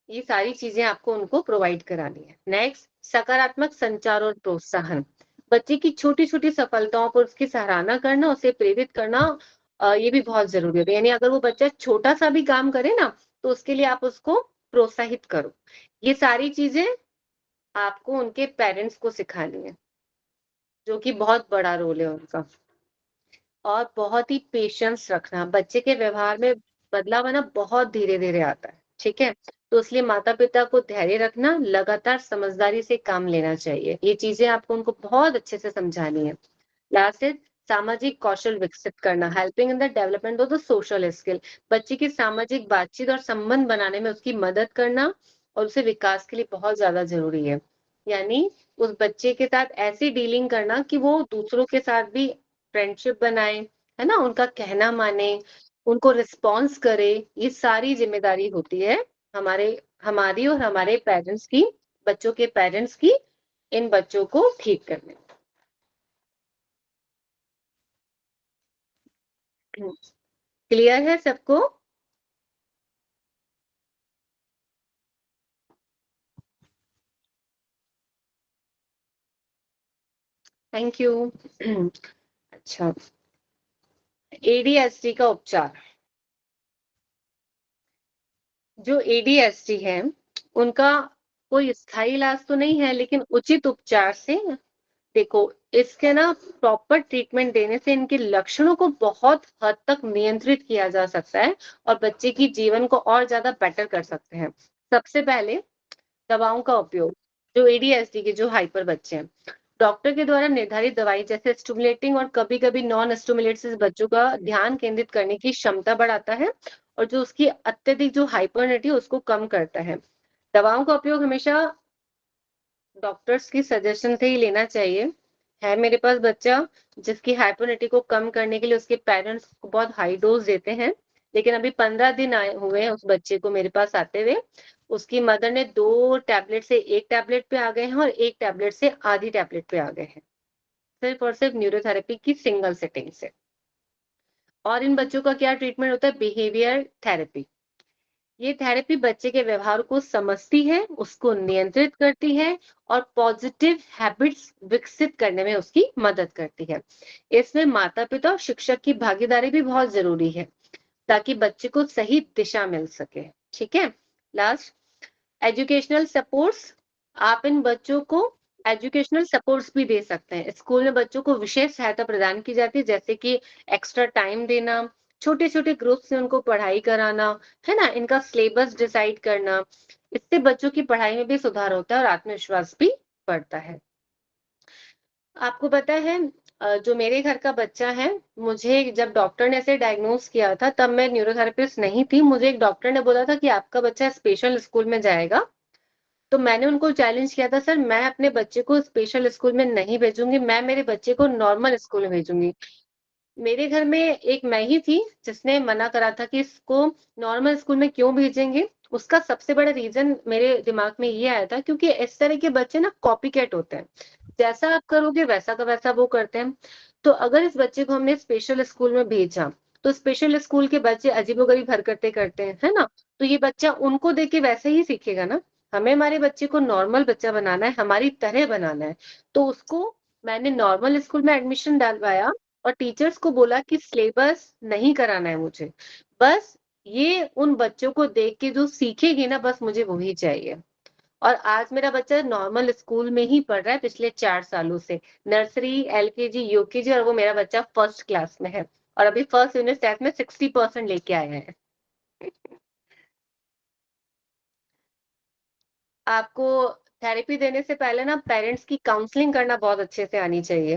ये सारी चीजें आपको उनको प्रोवाइड करानी है। नेक्स्ट, सकारात्मक संचार और प्रोत्साहन। बच्चे की छोटी छोटी सफलताओं पर उसकी सराहना करना, उसे प्रेरित करना, ये भी बहुत जरूरी है। यानी अगर वो बच्चा छोटा सा भी काम करे ना, तो उसके लिए आप उसको प्रोत्साहित करो। ये सारी चीजें आपको उनके पेरेंट्स को सिखानी है, जो कि बहुत बड़ा रोल है उनका। और बहुत ही पेशेंस रखना, बच्चे के व्यवहार में बदलाव आना बहुत धीरे-धीरे आता है, ठीक है? तो इसलिए माता-पिता को धैर्य रखना, लगातार समझदारी से काम लेना चाहिए। ये चीज़ें आपको उनको बहुत अच्छे से समझानी है। लास्ट है सामाजिक कौशल विकसित करना, helping in the development of the social skill. बच्चे की सामाजिक बातचीत और संबंध बनाने में उसकी मदद करना और उसे विकास के लिए बहुत ज्यादा जरूरी है। यानी उस बच्चे के साथ ऐसी डीलिंग करना कि वो दूसरों के साथ भी फ्रेंडशिप बनाए, है ना, उनका कहना माने, उनको रिस्पॉन्स करे। ये सारी जिम्मेदारी होती है हमारे हमारी और हमारे पेरेंट्स की, बच्चों के पेरेंट्स की, इन बच्चों को ठीक करने। क्लियर है सबको? Thank you. अच्छा, एडीएसडी का उपचार। जो एडीएसडी है उनका कोई स्थायी इलाज तो नहीं है, लेकिन उचित उपचार से, देखो, इसके ना प्रॉपर ट्रीटमेंट देने से इनके लक्षणों को बहुत हद तक नियंत्रित किया जा सकता है और बच्चे की जीवन को और ज्यादा बेटर कर सकते हैं। सबसे पहले दवाओं का उपयोग। जो एडीएसडी के जो हाइपर बच्चे हैं, डॉक्टर के द्वारा निर्धारित दवाई जैसे स्टिमुलेटिंग और कभी कभी नॉन स्टिमुलेटिव बच्चों का ध्यान केंद्रित करने की क्षमता बढ़ाता है और जो उसकी अत्यधिक जो हाइपरनेटी है उसको कम करता है। दवाओं का उपयोग हमेशा डॉक्टर्स की सजेशन से ही लेना चाहिए। है मेरे पास बच्चा जिसकी हाइपरनेटी को कम करने के लिए उसके पेरेंट्स को बहुत हाई डोज देते हैं, लेकिन अभी 15 दिन आए हुए हैं उस बच्चे को मेरे पास आते हुए। उसकी मदर ने 2 टैबलेट से 1 टैबलेट पे आ गए हैं और 1 टैबलेट से आधी टैबलेट पे आ गए हैं, सिर्फ और सिर्फ न्यूरोथेरेपी की सिंगल सिटिंग से। और इन बच्चों का क्या ट्रीटमेंट होता है? Behaviour therapy. ये थेरेपी बच्चे के व्यवहार को समझती है, उसको नियंत्रित करती है और पॉजिटिव हैबिट्स विकसित करने में उसकी मदद करती है। इसमें माता पिता और शिक्षक की भागीदारी भी बहुत जरूरी है ताकि बच्चे को सही दिशा मिल सके। ठीक है। Last, educational supports. आप इन बच्चों को एजुकेशनल सपोर्ट्स भी दे सकते हैं। स्कूल में बच्चों को विशेष सहायता प्रदान की जाती है, जैसे कि एक्स्ट्रा टाइम देना, छोटे छोटे ग्रुप से उनको पढ़ाई कराना, है ना, इनका सिलेबस डिसाइड करना। इससे बच्चों की पढ़ाई में भी सुधार होता है और आत्मविश्वास भी बढ़ता है। आपको पता है, जो मेरे घर का बच्चा है, मुझे जब डॉक्टर ने इसे डायग्नोज किया था तब मैं न्यूरोथेरेपिस्ट नहीं थी। मुझे एक डॉक्टर ने बोला था कि आपका बच्चा स्पेशल स्कूल में जाएगा। तो मैंने उनको चैलेंज किया था, सर मैं अपने बच्चे को स्पेशल स्कूल में नहीं भेजूंगी, मैं मेरे बच्चे को नॉर्मल स्कूल में भेजूंगी। मेरे घर में एक मैं ही थी जिसने मना करा था कि इसको नॉर्मल स्कूल में क्यों भेजेंगे। उसका सबसे बड़ा रीजन मेरे दिमाग में ये आया था क्योंकि इस तरह के बच्चे ना कॉपी कैट होते हैं, जैसा आप करोगे वैसा का वैसा वो करते हैं। तो अगर इस बच्चे को हमने स्पेशल स्कूल में भेजा तो स्पेशल स्कूल के बच्चे अजीबोगरीब हरकतें करते हैं, है ना, तो ये बच्चा उनको देख के वैसे ही सीखेगा ना। हमें हमारे बच्चे को नॉर्मल बच्चा बनाना है, हमारी तरह बनाना है। तो उसको मैंने नॉर्मल स्कूल में एडमिशन डलवाया और टीचर्स को बोला कि सिलेबस नहीं कराना है मुझे, बस ये उन बच्चों को देख के जो सीखेगी ना, बस मुझे वही चाहिए। और आज मेरा बच्चा नॉर्मल स्कूल में ही पढ़ रहा है पिछले 4 सालों से, नर्सरी, एलकेजी, यूकेजी, और वो मेरा बच्चा फर्स्ट क्लास में है और अभी फर्स्ट यूनिट टेस्ट में 60% लेके आए हैं। आपको थेरेपी देने से पहले ना पेरेंट्स की काउंसलिंग करना बहुत अच्छे से आनी चाहिए,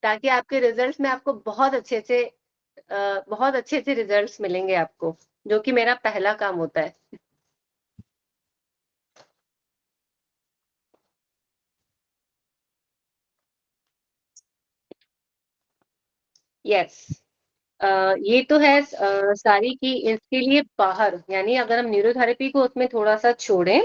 ताकि आपके रिजल्ट्स में आपको बहुत अच्छे से रिजल्ट्स मिलेंगे आपको, जो कि मेरा पहला काम होता है। यस। ये तो है सारी की इसके लिए बाहर, यानी अगर हम न्यूरोथेरेपी को उसमें थोड़ा सा छोड़ें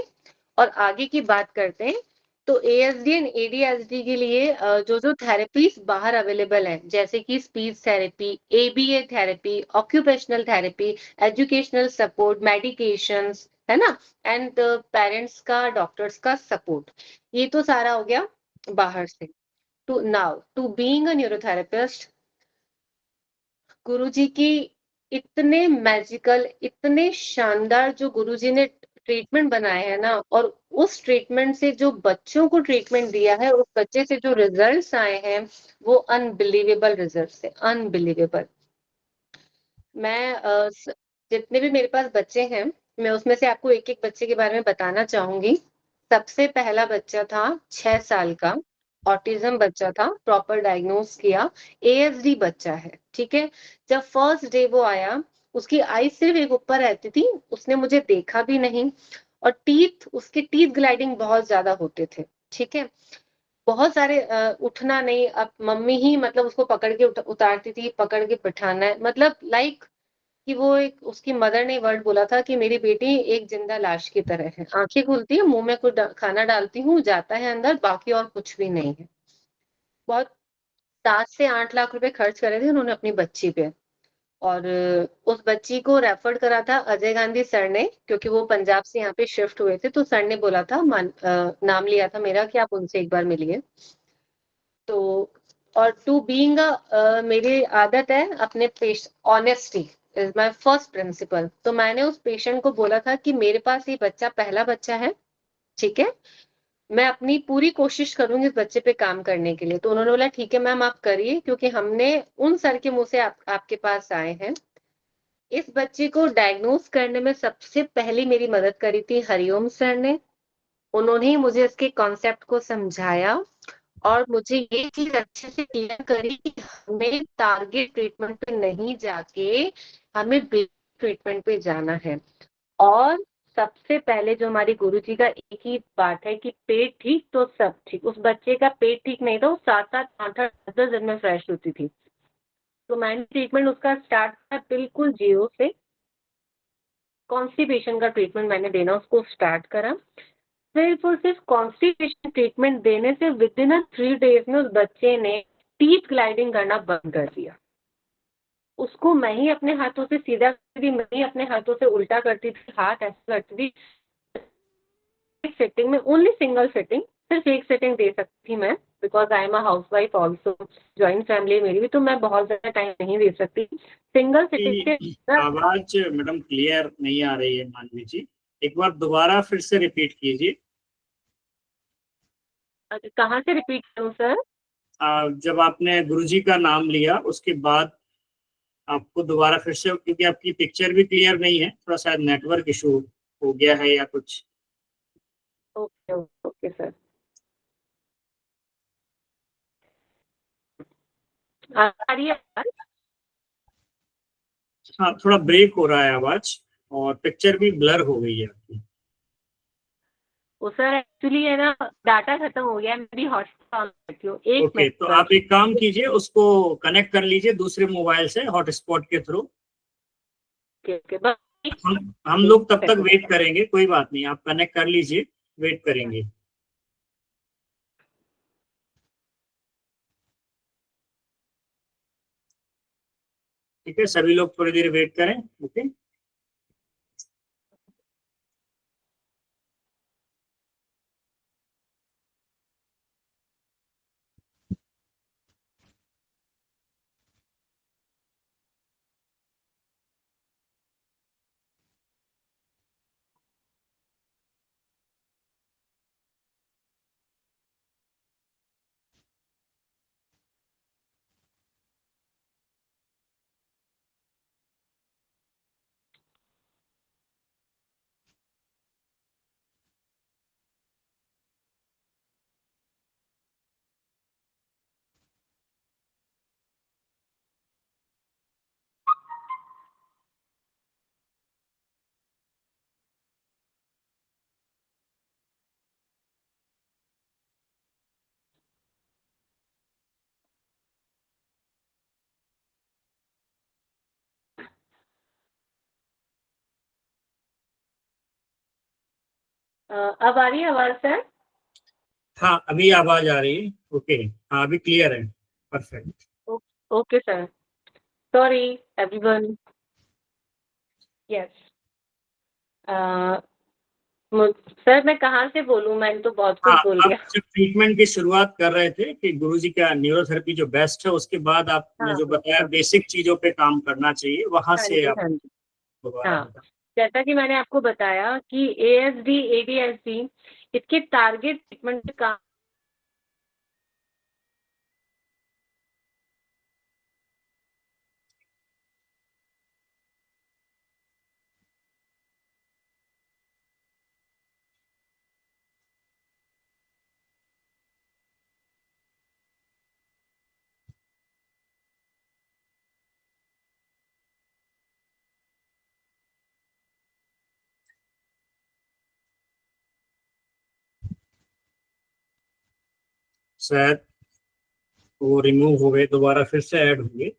और आगे की बात करते हैं, तो एएसडी एंड एडीएसडी के लिए जो जो थेरेपीज बाहर अवेलेबल हैं, जैसे कि speech therapy, ABA therapy, occupational therapy, educational support, medications, है ना, एंड पेरेंट्स का, डॉक्टर्स का सपोर्ट, ये तो सारा हो गया बाहर से। To now to being a neurotherapist, Guruji की इतने मैजिकल, इतने शानदार जो गुरुजी ने ट्रीटमेंट बनाया है ना, और उस ट्रीटमेंट से जो बच्चों को ट्रीटमेंट दिया है, उस बच्चे से जो रिजल्ट्स आए हैं वो अनबिलीवेबल रिजल्ट्स है, अनबिलीवेबल। मैं जितने भी मेरे पास बच्चे हैं, मैं उसमें से आपको एक एक बच्चे के बारे में बताना चाहूंगी। सबसे पहला बच्चा था 6 साल का, ऑटिज्म बच्चा था, प्रॉपर डायग्नोस किया, एएसडी बच्चा है, ठीक है। जब फर्स्ट डे वो आया, उसकी आई सिर्फ एक ऊपर रहती थी, उसने मुझे देखा भी नहीं, और उसके टीथ ग्लाइडिंग बहुत ज्यादा होते थे, ठीक है। बहुत सारे उठना नहीं, अब मम्मी ही मतलब उसको पकड़ के उतारती थी, पकड़ के बिठाना है, मतलब लाइक कि वो एक, उसकी मदर ने वर्ड बोला था कि मेरी बेटी एक जिंदा लाश की तरह है, आंखें खुलती है, मुंह में कुछ खाना डालती हूँ, जाता है अंदर, बाकी और कुछ भी नहीं है। बहुत 7 से 8 लाख रुपए खर्च करे थे उन्होंने अपनी बच्ची पे, और उस बच्ची को रेफर करा था अजय गांधी सर ने, क्योंकि वो पंजाब से यहाँ पे शिफ्ट हुए थे, तो सर ने बोला था, नाम लिया था मेरा कि आप उनसे एक बार मिलिए। तो और टू बीइंग मेरी आदत है अपने honesty is my first principle. तो मैंने उस पेशेंट को बोला था कि मेरे पास ये बच्चा पहला बच्चा है, ठीक है, मैं अपनी पूरी कोशिश करूंगी इस बच्चे पे काम करने के लिए। तो उन्होंने बोला ठीक है मैम आप करिए, क्योंकि हमने उन सर के मुंह से आपके पास आए हैं। इस बच्चे को डायग्नोस करने में सबसे पहले मेरी मदद करी थी हरिओम सर ने। उन्होंने ही मुझे इसके कॉन्सेप्ट को समझाया, और मुझे ये चीज अच्छे से क्लियर करी कि हमें टारगेट ट्रीटमेंट पे नहीं जाके हमें ट्रीटमेंट पे जाना है। और सबसे पहले जो हमारी गुरुजी का एक ही बात है कि पेट ठीक तो सब ठीक। उस बच्चे का पेट ठीक नहीं था, वो 7-7, 8-8, 10-10 दिन में फ्रेश होती थी। तो मैंने ट्रीटमेंट उसका स्टार्ट किया बिल्कुल जीरो से, कॉन्स्टिपेशन का ट्रीटमेंट मैंने देना उसको स्टार्ट करा। सिर्फ और सिर्फ कॉन्स्टिपेशन ट्रीटमेंट देने से विद इन 3 डेज में उस बच्चे ने टीथ ग्लाइडिंग करना बंद कर दिया। उसको मैं ही अपने हाथों से सीधा करती थी, मैं ही अपने हाथों से उल्टा करती थी, हाथ ऐसे करती थी। सिटिंग में, ओनली सिंगल सिटिंग, सिर्फ एक सिटिंग दे सकती थी मैं, because I am a house wife also, joint family मेरी भी, तो मैं बहुत ज्यादा टाइम नहीं दे सकती। सिंगल सिटिंग की के आवाज मैडम क्लियर नहीं आ रही है मानवी जी, एक बार दोबारा फिर से रिपीट कीजिए। कहाँ से रिपीट करूँ सर? जब आपने गुरुजी का नाम लिया उसके बाद आपको दोबारा फिर से, क्योंकि आपकी पिक्चर भी क्लियर नहीं है, थोड़ा शायद नेटवर्क इशू हो गया है या कुछ। Okay okay sir. आ रही है आवाज? हाँ, थोड़ा ब्रेक हो रहा है आवाज, और पिक्चर भी ब्लर हो गई है आपकी। वो सर एक्चुअली है ना, डाटा खत्म हो गया है, मैं भी हॉटस्पॉट ऑन करती हूँ, एक ओके, मिनट तो सर। आप एक काम कीजिए, उसको कनेक्ट कर लीजिए दूसरे मोबाइल से हॉटस्पॉट के थ्रू। ओके ओके, बस हम लोग तब तक वेट करेंगे, कोई बात नहीं, आप कनेक्ट कर लीजिए, वेट करेंगे। ठीक है, सभी लोग थोड़ी देर वेट करें। ओके। अब आ रही है आवाज सर? हाँ, अभी आवाज आ रही है। ओके, हाँ अभी क्लियर है। Perfect. Okay sir, sorry everyone. Yes sir, मैं कहाँ से बोलूँ? मैंने तो बहुत कुछ हाँ, बोल आप दिया। जब ट्रीटमेंट की शुरुआत कर रहे थे कि गुरुजी का न्यूरोथेरेपी जो बेस्ट है, उसके बाद आपने हाँ जो बताया बेसिक चीजों पे काम करना चाहिए, वहां हाँ से जी, आप हाँ जी, दोबारा हाँ। बताएं। जैसा कि मैंने आपको बताया कि ASD, ADHD इसके टारगेट ट्रीटमेंट का शायद वो रिमूव हो गए, दोबारा फिर से ऐड होंगे।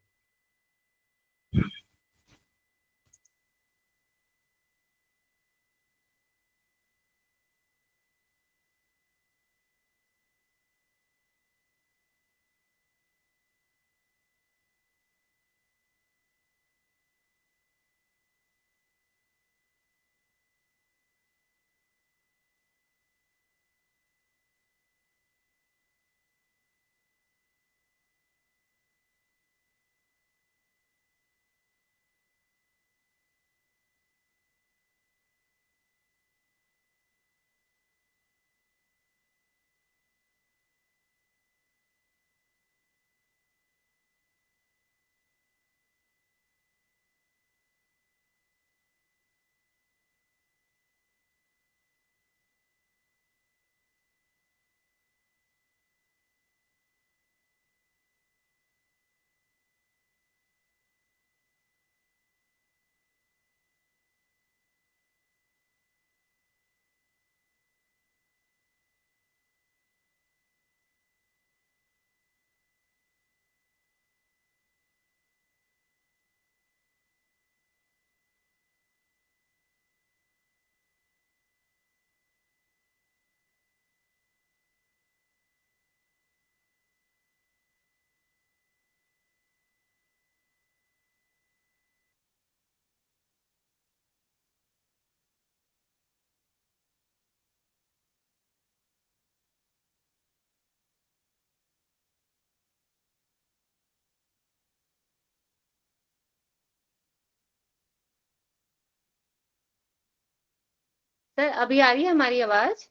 सर अभी आ रही है हमारी आवाज?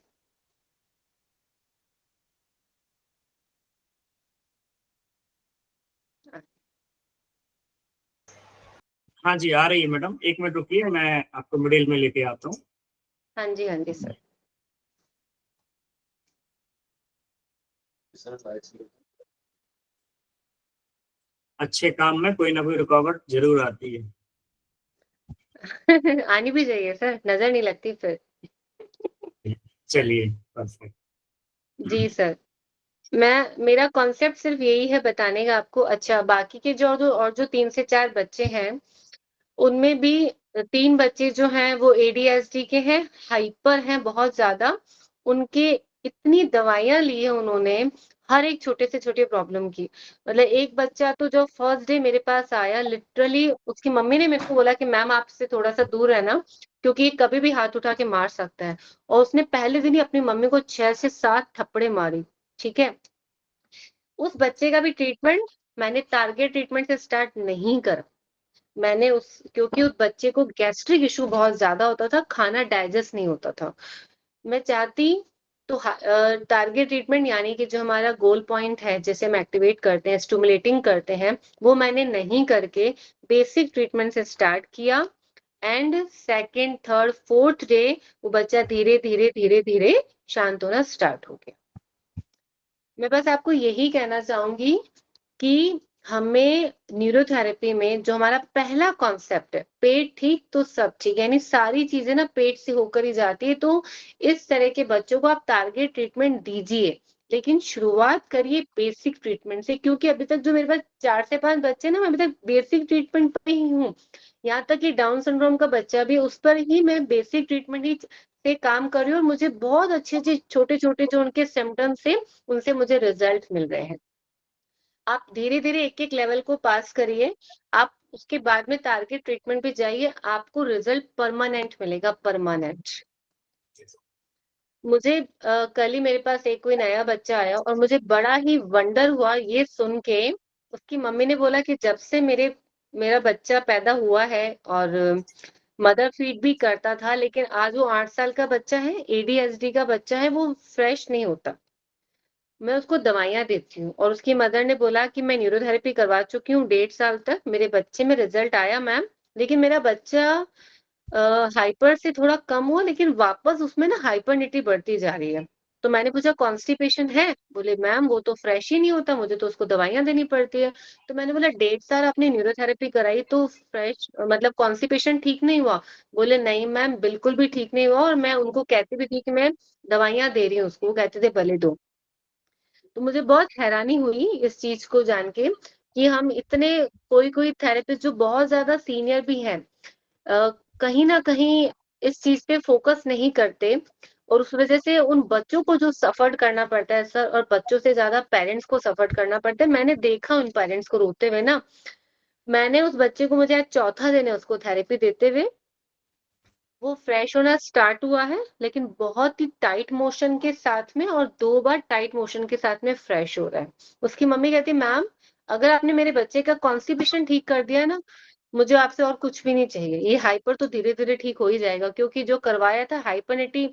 हाँ जी, आ रही है मैडम, 1 मिनट रुकिए, मैं आपको मिडिल में लेके आता हूँ। हाँ जी, हाँ जी सर। अच्छे काम में कोई ना कोई रुकावट जरूर आती है। आनी भी चाहिए सर, नजर नहीं लगती फिर। चलिए, परफेक्ट। जी सर। मेरा कॉन्सेप्ट सिर्फ यही है बताने का आपको। अच्छा, बाकी के जो 3 से 4 बच्चे हैं, उनमें भी 3 बच्चे जो हैं वो ADHD के हैं, हाइपर हैं बहुत ज्यादा। उनके इतनी दवाइयां ली है उन्होंने, हर एक छोटे से छोटे प्रॉब्लम की। मतलब एक बच्चा तो जो फर्स्ट डे मेरे पास आया, लिटरली उसकी मम्मी ने मेरे को बोला कि मैम आपसे थोड़ा सा दूर रहना, क्योंकि ये कभी भी हाथ उठा के मार सकता है। और उसने पहले दिन ही अपनी मम्मी को 6 से 7 थप्पड़े मारी। ठीक है। उस बच्चे का भी ट्रीटमेंट मैंने टारगेट ट्रीटमेंट से स्टार्ट नहीं करा। मैंने क्योंकि उस बच्चे को गैस्ट्रिक इशू बहुत ज्यादा होता था, खाना डाइजेस्ट नहीं होता था। मैं चाहती तो टारगेट ट्रीटमेंट यानी कि जो हमारा गोल पॉइंट है, जैसे हम एक्टिवेट करते हैं, स्टिमुलेटिंग करते हैं, वो मैंने नहीं करके बेसिक ट्रीटमेंट से स्टार्ट किया। And second, third, fourth day वो बच्चा धीरे धीरे धीरे धीरे शांत होना स्टार्ट हो गया। मैं बस आपको यही कहना चाहूंगी कि हमें न्यूरोथेरेपी में जो हमारा पहला कॉन्सेप्ट है, पेट ठीक तो सब ठीक, यानी सारी चीजें ना पेट से होकर ही जाती है। तो इस तरह के बच्चों को आप टारगेट ट्रीटमेंट दीजिए, लेकिन शुरुआत करिए बेसिक ट्रीटमेंट से। क्योंकि अभी तक जो मेरे पास 4 से 5 बच्चे ना, मैं अभी तक बेसिक ट्रीटमेंट पे ही हूँ। यहाँ तक कि डाउन सिंड्रोम का बच्चा भी, उस पर ही मैं बेसिक ट्रीटमेंट ही से काम कर रही हूँ, और मुझे बहुत अच्छे अच्छे छोटे छोटे जो उनके सिम्टम्स है, उनसे मुझे रिजल्ट मिल रहे हैं। आप धीरे धीरे एक एक लेवल को पास करिए। आप उसके बाद में टारगेट ट्रीटमेंट पे जाइए, आपको रिजल्ट परमानेंट मिलेगा, परमानेंट। मुझे कल ही मेरे पास एक कोई नया बच्चा आया, और मुझे बड़ा ही वंडर हुआ ये सुन के। उसकी मम्मी ने बोला कि जब से मेरा बच्चा पैदा हुआ है, और मदर फीड भी करता था, लेकिन आज वो 8 साल का बच्चा है, एडीएचडी का बच्चा है, वो फ्रेश नहीं होता। मैं उसको दवाइयाँ देती हूँ और उसकी मदर ने बोला कि मैं न्यूरोथेरेपी करवा चुकी हूँ 1.5 साल तक, मेरे बच्चे में रिजल्ट आया मैम, लेकिन मेरा बच्चा हाइपर से थोड़ा कम हुआ, लेकिन वापस उसमें ना हाइपरनिटी बढ़ती जा रही है। तो मैंने पूछा कॉन्स्टिपेशन है? बोले मैम वो तो फ्रेश ही नहीं होता, मुझे तो उसको दवाइयाँ देनी पड़ती है। तो मैंने बोला 1.5 साल आपने न्यूरोथेरेपी कराई तो फ्रेश मतलब कॉन्स्टिपेशन ठीक नहीं हुआ? बोले नहीं मैम बिल्कुल भी ठीक नहीं हुआ, और मैं उनको कहती भी थी कि मैं दवाइयाँ दे रही हूँ उसको, वो कहते थे भले दो। तो मुझे बहुत हैरानी हुई इस चीज को जान के कि हम इतने कोई थेरेपिस्ट जो बहुत ज्यादा सीनियर भी हैं, अ, कहीं ना कहीं इस चीज पे फोकस नहीं करते, और उस वजह से उन बच्चों को जो सफर करना पड़ता है सर, और बच्चों से ज्यादा पेरेंट्स को सफर करना पड़ता है। मैंने देखा उन पेरेंट्स को रोते हुए ना। मैंने उस बच्चे को, मुझे आज चौथा दिन है उसको थेरेपी देते हुए, वो फ्रेश होना स्टार्ट हुआ है, लेकिन बहुत ही टाइट मोशन के साथ में, और 2 बार टाइट मोशन के साथ में फ्रेश हो रहा है। उसकी मम्मी कहती है मैम अगर आपने मेरे बच्चे का कॉन्स्टिपेशन ठीक कर दिया ना, मुझे आपसे और कुछ भी नहीं चाहिए। ये हाइपर तो धीरे-धीरे ठीक हो ही जाएगा, क्योंकि जो करवाया था हाइपरनिटी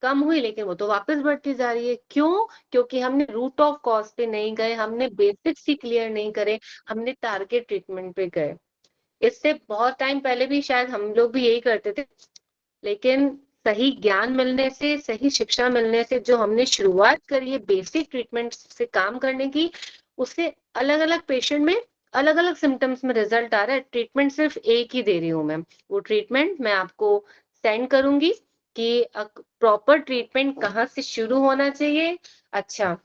कम हुई, लेकिन वो तो वापस बढ़ती जा रही है। क्यों? क्योंकि हमने रूट ऑफ कॉज पे नहीं गए, हमने बेसिक्स ही क्लियर नहीं करे, हमने टारगेट ट्रीटमेंट पे गए। इससे बहुत टाइम पहले भी शायद हम लोग भी यही करते थे, लेकिन सही ज्ञान मिलने से, सही शिक्षा मिलने से जो हमने शुरुआत करी है बेसिक ट्रीटमेंट से काम करने की, उससे अलग-अलग पेशेंट में अलग-अलग सिम्टम्स में रिजल्ट आ रहा है। ट्रीटमेंट सिर्फ एक ही दे रही हूँ मैं। वो ट्रीटमेंट मैं आपको सेंड करूंगी कि प्रॉपर ट्रीटमेंट कहाँ से शुरू होना चाहिए। अच्छा,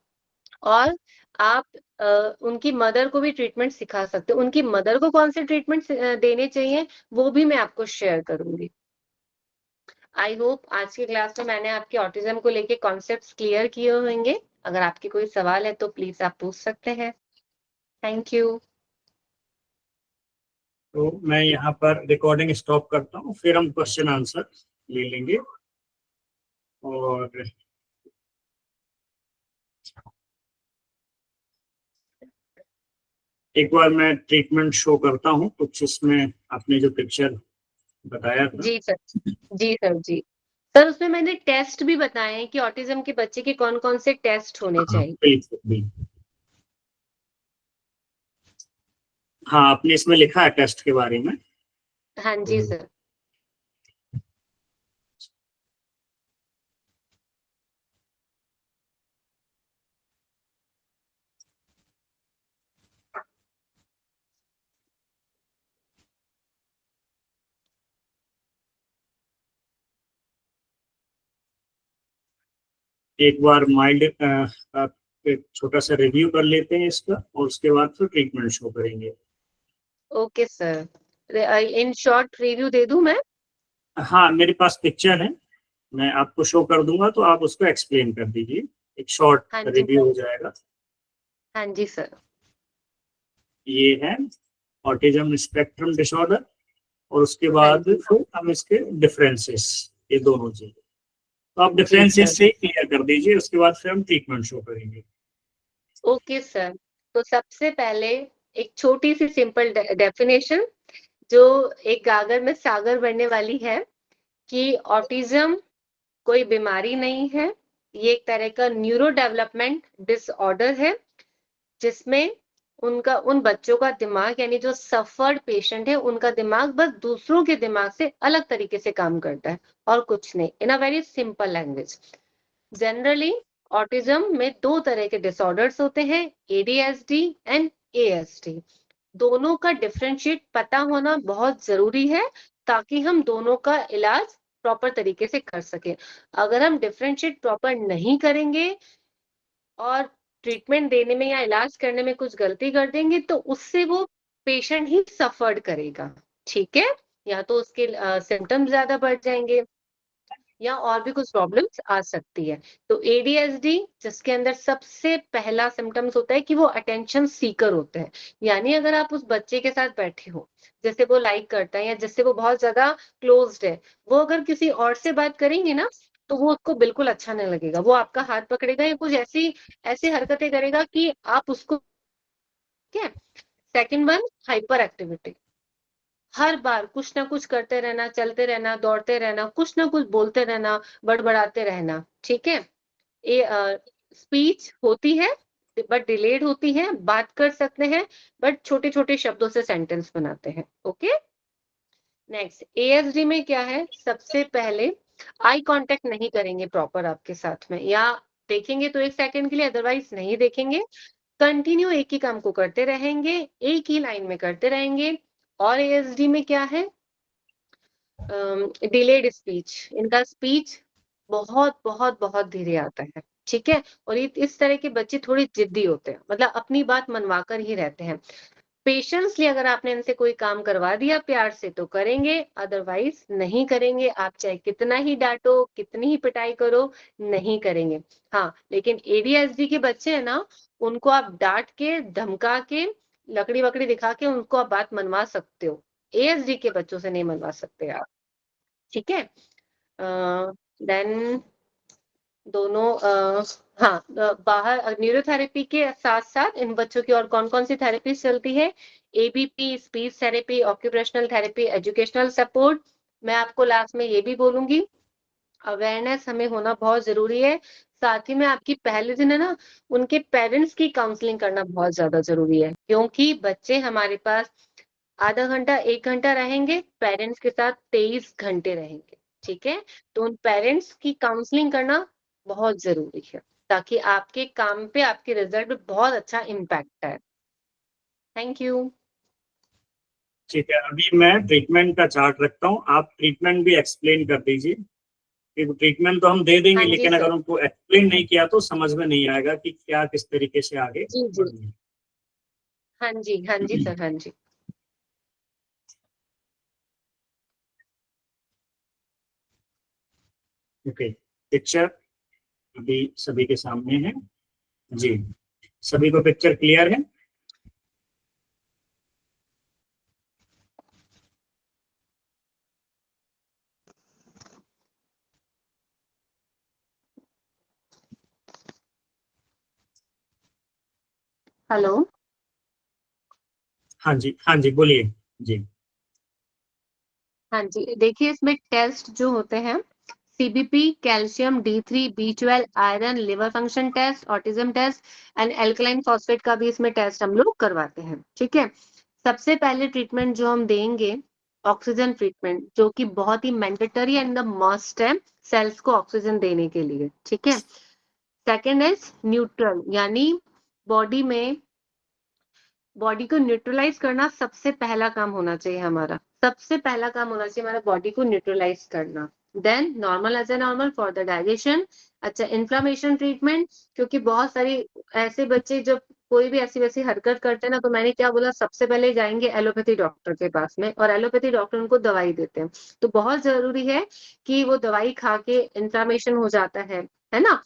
और आप उनकी मदर को भी ट्रीटमेंट सिखा सकते हो। उनकी मदर को कौन से ट्रीटमेंट देने चाहिए वो भी मैं आपको शेयर करूंगी। आई होप आज की क्लास में मैंने आपके ऑटिज्म को लेके कॉन्सेप्ट्स क्लियर किए होंगे। अगर आपके कोई सवाल है तो प्लीज आप पूछ सकते हैं। Thank you. तो मैं यहाँ पर रिकॉर्डिंग स्टॉप करता हूँ, फिर हम क्वेश्चन आंसर ले लेंगे। और एक बार मैं ट्रीटमेंट शो करता हूँ कुछ, इसमें आपने जो पिक्चर बताया था। जी सर। जी सर। जी सर, उसमें मैंने टेस्ट भी बताए हैं कि ऑटिज्म के बच्चे के कौन कौन से टेस्ट होने हाँ चाहिए। बिल्कुल बिल्कुल। हाँ आपने इसमें लिखा है टेस्ट के बारे में। हाँ जी सर। एक बार माइल्ड एक छोटा सा रिव्यू कर लेते हैं इसका, और उसके बाद फिर ट्रीटमेंट शो करेंगे। Okay sir, in short review दे दूं मैं? हाँ मेरे पास पिक्चर है, मैं आपको शो कर दूंगा तो आप उसको एक्सप्लेन कर दीजिए, एक शॉर्ट हाँ जी रिव्यू सर। हो जाएगा। हाँ जी सर। ये है ऑटिज्म स्पेक्ट्रम डिसऑर्डर, और उसके हाँ बाद जी। फिर हम इसके डिफरेंसेस, ये दोनों चीजें तो आप जी सर। डिफरेंसेस से क्लियर कर दीजिए, उसके बाद फिर हम ट्रीटमेंट शो करेंगे। ओके सर, तो सबसे पहले एक छोटी सी सिंपल डेफिनेशन, जो एक गागर में सागर बनने वाली है, कि ऑटिज्म कोई बीमारी नहीं है, ये एक तरह का न्यूरो डेवलपमेंट डिसऑर्डर है, जिसमें उनका उन बच्चों का दिमाग, यानी जो सफर्ड पेशेंट है, उनका दिमाग बस दूसरों के दिमाग से अलग तरीके से काम करता है, और कुछ नहीं। In a very simple language, generally autism में 2 तरह के डिसऑर्डर्स होते हैं, एडीएसडी एंड एएसडी। दोनों का डिफरेंशिएट पता होना बहुत जरूरी है, ताकि हम दोनों का इलाज प्रॉपर तरीके से कर सकें। अगर हम डिफरेंशिएट प्रॉपर नहीं करेंगे और ट्रीटमेंट देने में या इलाज करने में कुछ गलती कर देंगे, तो उससे वो पेशेंट ही सफर्ड करेगा। ठीक है? या तो उसके सिम्टम्स ज्यादा बढ़ जाएंगे, या और भी कुछ प्रॉब्लम्स आ सकती है। तो एडीएसडी, जिसके अंदर सबसे पहला सिम्टम्स होता है कि वो अटेंशन सीकर होते हैं। यानी अगर आप उस बच्चे के साथ बैठे हो, जिससे वो लाइक करता है या जिससे वो बहुत ज्यादा क्लोज्ड है, वो अगर किसी और से बात करेंगे ना, तो वो उसको बिल्कुल अच्छा नहीं लगेगा। वो आपका हाथ पकड़ेगा या कुछ ऐसी ऐसी हरकतें करेगा कि आप उसको, क्या। Second one, hyper activity. हर बार कुछ ना कुछ करते रहना, चलते रहना, दौड़ते रहना, कुछ ना कुछ बोलते रहना, बड़बड़ाते रहना, ठीक है? ये स्पीच होती है बट डिलेड होती है, बात कर सकते हैं बट छोटे-छोटे शब्दों से सेंटेंस बनाते हैं, ओके? नेक्स्ट एएसडी में क्या है, सबसे पहले आई कांटेक्ट नहीं करेंगे प्रॉपर आपके साथ में, या देखेंगे तो 1 सेकंड के लिए, अदरवाइज नहीं देखेंगे। कंटिन्यू एक ही काम को करते रहेंगे, एक ही लाइन में करते रहेंगे। और एएसडी में क्या है, डिलेड स्पीच, इनका स्पीच बहुत बहुत बहुत धीरे आता है, ठीक है? और ये इस तरह के बच्चे थोड़े जिद्दी होते हैं, मतलब अपनी बात मनवाकर ही रहते हैं। पेशेंसली अगर आपने इनसे कोई काम करवा दिया प्यार से तो करेंगे, अदरवाइज नहीं करेंगे। आप चाहे कितना ही डांटो, कितनी ही पिटाई करो, नहीं करेंगे। हाँ, लेकिन एडीएसडी के बच्चे हैं ना, उनको आप डांट के, धमका के, लकड़ी वकड़ी दिखा के उनको आप बात मनवा सकते हो। एएसडी के बच्चों से नहीं मनवा सकते आप, ठीक है? देन दोनों हाँ, बाहर न्यूरोथेरेपी के साथ-साथ इन बच्चों की और कौन-कौन सी थेरेपी चलती है? ABP, speech therapy, occupational therapy, educational support. मैं आपको लास्ट में ये भी बोलूँगी, अवेयरनेस हमें होना बहुत ज़रूरी है। साथ ही में आपकी पहले दिन है ना, उनके पेरेंट्स की काउंसलिंग करना बहुत ज़्यादा ज़रूरी है, क्योंकि बच्चे हमारे पास आधा घंटा, 1 घंटा रहेंगे, पेरेंट्स के साथ 23 घंटे रहेंगे, ठीक है? तो उन पेरेंट्स की काउंसलिंग करना बहुत ज़रूरी है, ताकि आपके काम पे, आपके रिज़ल्ट पे बहुत अच्छा इम्पैक्ट आए। Thank you. ठीक है, अभी मैं ट्रीटमेंट का चार्ट रखता हूँ, आप ट्रीटमेंट भी एक्सप्लेन कर दीजिए। क्योंकि ट्रीटमेंट तो हम दे देंगे, हाँ जी लेकिन सर। अगर उनको एक्सप्लेन नहीं किया तो समझ में नहीं आएगा कि क्या किस तरीके से आगे जी, जी। बढ़ना है। हाँ जी सर, हाँ जी। ओके, पिक्चर अभी सभी के सामने है जी। सभी को पिक्चर क्लियर है? हेलो? हाँ जी, हाँ जी, बोलिए जी। हाँ जी, देखिए इसमें टेस्ट जो होते हैं, CBP, calcium, D3, B12, iron, liver function test, autism test and alkaline phosphate का भी इसमें टेस्ट हम लोग करवाते हैं, ठीक है? सबसे पहले ट्रीटमेंट जो हम देंगे, ऑक्सीजन ट्रीटमेंट, जो कि बहुत ही मैंडेटरी एंड द मस्ट है सेल्स को ऑक्सीजन देने के लिए, ठीक है? सेकेंड इज न्यूट्रल, यानी बॉडी में बॉडी को न्यूट्रलाइज करना सबसे पहला काम होना चाहिए हमारा। सबसे पहला काम होना चाहिए हमारा बॉडी को न्यूट्रलाइज करना। Then normal as a normal for the digestion. अच्छा, इन्फ्लामेशन ट्रीटमेंट, क्योंकि बहुत सारी ऐसे बच्चे जब कोई भी ऐसी वैसी हरकत करते हैं ना, तो मैंने क्या बोला, सबसे पहले जाएंगे एलोपैथी डॉक्टर के पास में, और एलोपैथी डॉक्टर उनको दवाई देते हैं। तो बहुत जरूरी है कि वो दवाई खा के इन्फ्लामेशन हो जाता है ना?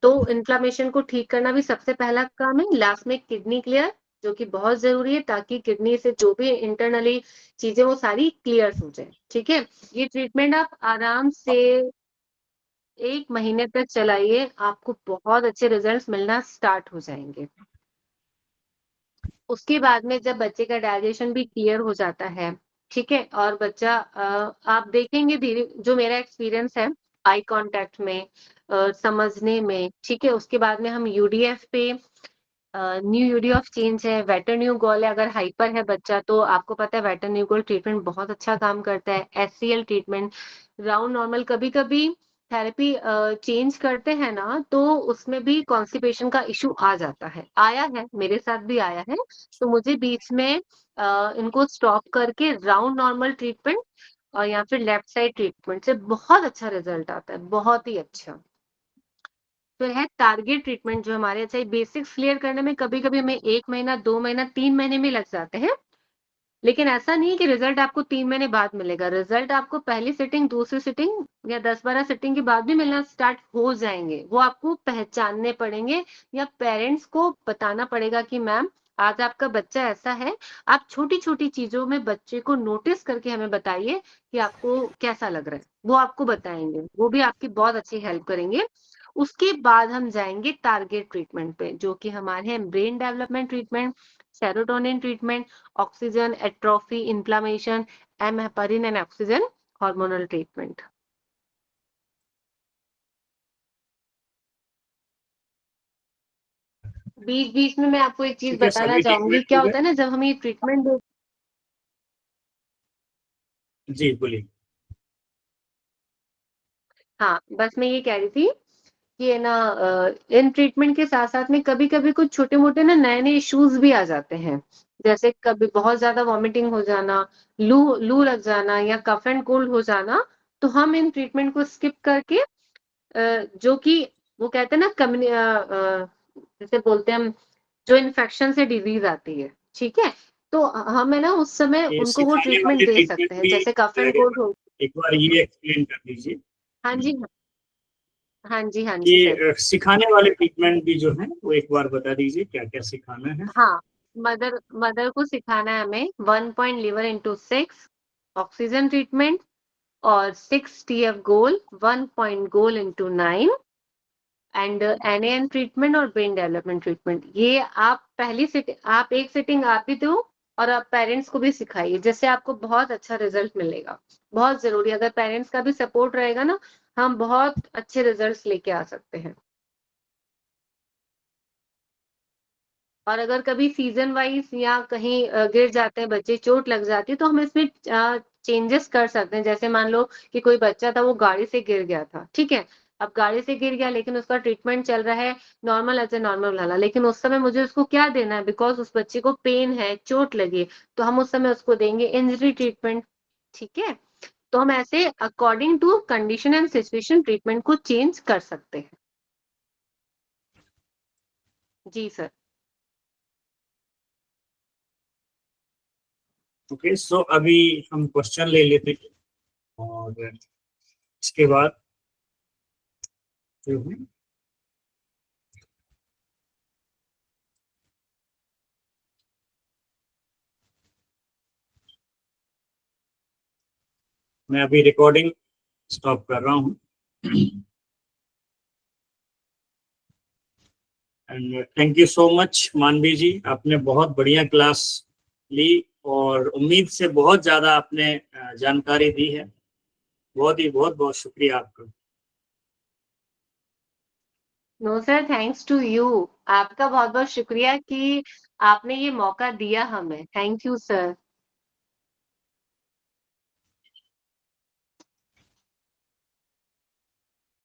तो इन्फ्लामेशन को ठीक करना भी सबसे पहला काम है। लास्ट में किडनी क्लियर, जो कि बहुत जरूरी है, ताकि किडनी से जो भी इंटरनली चीजें वो सारी क्लियर हो जाए, ठीक है? ये ट्रीटमेंट आप आराम से 1 महीने तक चलाइए, आपको बहुत अच्छे रिजल्ट्स मिलना स्टार्ट हो जाएंगे। उसके बाद में जब बच्चे का डाइजेशन भी क्लियर हो जाता है, ठीक है, और बच्चा आप देखेंगे धीरे, जो मेरा एक्सपीरियंस है आई कांटेक्ट में, समझने में, ठीक है, उसके बाद में हम यूडीएफ पे, न्यू यूडी ऑफ चेंज है, वेटरन्यू गोल है, अगर हाइपर है बच्चा तो आपको पता है वेटरन्यू गोल ट्रीटमेंट बहुत अच्छा काम करता है। एचसीएल ट्रीटमेंट, राउंड नॉर्मल, कभी कभी थेरेपी चेंज करते हैं ना, तो उसमें भी कॉन्स्टिपेशन का इशू आ जाता है, आया है, मेरे साथ भी आया है। तो मुझे बीच में इनको स्टॉप करके राउंड नॉर्मल ट्रीटमेंट और या फिर लेफ्ट साइड ट्रीटमेंट से बहुत अच्छा रिजल्ट आता है, बहुत ही अच्छा। फिर है टारगेट ट्रीटमेंट, जो हमारे चाहिए बेसिक्स क्लियर करने में कभी कभी हमें 1 महीना, 2 महीना, 3 महीने में लग जाते हैं। लेकिन ऐसा नहीं है कि रिजल्ट आपको 3 महीने बाद मिलेगा, रिजल्ट आपको पहली सिटिंग, दूसरी सिटिंग या 10-12 सिटिंग के बाद भी मिलना स्टार्ट हो जाएंगे। वो आपको पहचानने पड़ेंगे, या पेरेंट्स को बताना पड़ेगा कि मैम आज आपका बच्चा ऐसा है। आप छोटी छोटी चीजों में बच्चे को नोटिस करके हमें बताइए कि आपको कैसा लग रहा है, वो आपको बताएंगे, वो भी आपकी बहुत अच्छी हेल्प करेंगे। उसके बाद हम जाएंगे टारगेट ट्रीटमेंट पे, जो कि हमारे हैं brain development treatment, serotonin treatment, oxygen atrophy inflammation, M heparin and oxygen hormonal treatment. बीच बीच में मैं आपको एक चीज ठीक है, बताना सभी चाहूंगी, ट्रीटमेंट क्या हो होता है गए। ना, जब हम ये ट्रीटमेंट जी बोलिए। हाँ, बस मैं ये कह रही थी कि है ना, इन ट्रीटमेंट के साथ साथ में कभी कभी कुछ छोटे मोटे ना नए नए इश्यूज भी आ जाते हैं, जैसे कभी बहुत ज्यादा वॉमिटिंग हो जाना, लू लू लग जाना या कफ एंड कोल्ड हो जाना। तो हम इन ट्रीटमेंट को स्किप करके जो कि वो कहते हैं ना जैसे बोलते हैं हम, जो इन्फेक्शन से डिजीज आती है, ठीक है, तो हम है ना उस समय ये उनको वो सिखाने ट्रीटमेंट वाले दे ट्रीटमेंट सकते हैं, भी जैसे कफ एंड कोल्ड हो। एक बार ये एक्सप्लेन कर दीजिए हाँ जी, हाँ जी, हाँ जी सर। कि सिखाने वाले ट्रीटमेंट भी जो है वो एक बार बता दीजिए क्या क्या सिखाना है। हाँ, मदर मदर को सिखाना है हमें 1.liver/6 ऑक्सीजन ट्रीटमेंट, और 6 TF गोल 1 गोल/9 एंड NAN ट्रीटमेंट और ब्रेन डेवलपमेंट ट्रीटमेंट। ये आप पहली सिटिंग, आप एक सिटिंग आप ही दो और आप पेरेंट्स को भी सिखाइए, जिससे आपको बहुत अच्छा रिजल्ट मिलेगा। बहुत जरूरी, अगर पेरेंट्स का भी सपोर्ट रहेगा ना, हम बहुत अच्छे रिजल्ट्स लेके आ सकते हैं। और अगर कभी सीजन वाइज या कहीं गिर जाते हैं बच्चे, चोट लग जाती है, तो हम इसमें चेंजेस कर सकते हैं। जैसे मान लो कि कोई बच्चा था, वो गाड़ी से गिर गया था, ठीक है, अब गाड़ी से गिर गया लेकिन उसका ट्रीटमेंट चल रहा है नॉर्मल एज ए नॉर्मल वाला, लेकिन उस समय मुझे उसको क्या देना है, बिकॉज उस बच्चे को पेन है, चोट लगी, तो हम उस समय उसको देंगे इंजरी ट्रीटमेंट, ठीक है। तो हम ऐसे according to condition and situation treatment को चेंज कर सकते हैं। जी सर। ओके, सो अभी हम क्वेश्चन ले लेते हैं और इसके बाद जो है मैं अभी रिकॉर्डिंग स्टॉप कर रहा हूँ। And thank you so much मानवी जी, आपने बहुत बढ़िया क्लास ली और उम्मीद से बहुत ज़्यादा आपने जानकारी दी है। बहुत ही बहुत बहुत शुक्रिया आपका। No sir, thanks to you. आपका बहुत बहुत शुक्रिया कि आपने ये मौका दिया हमें। Thank you sir.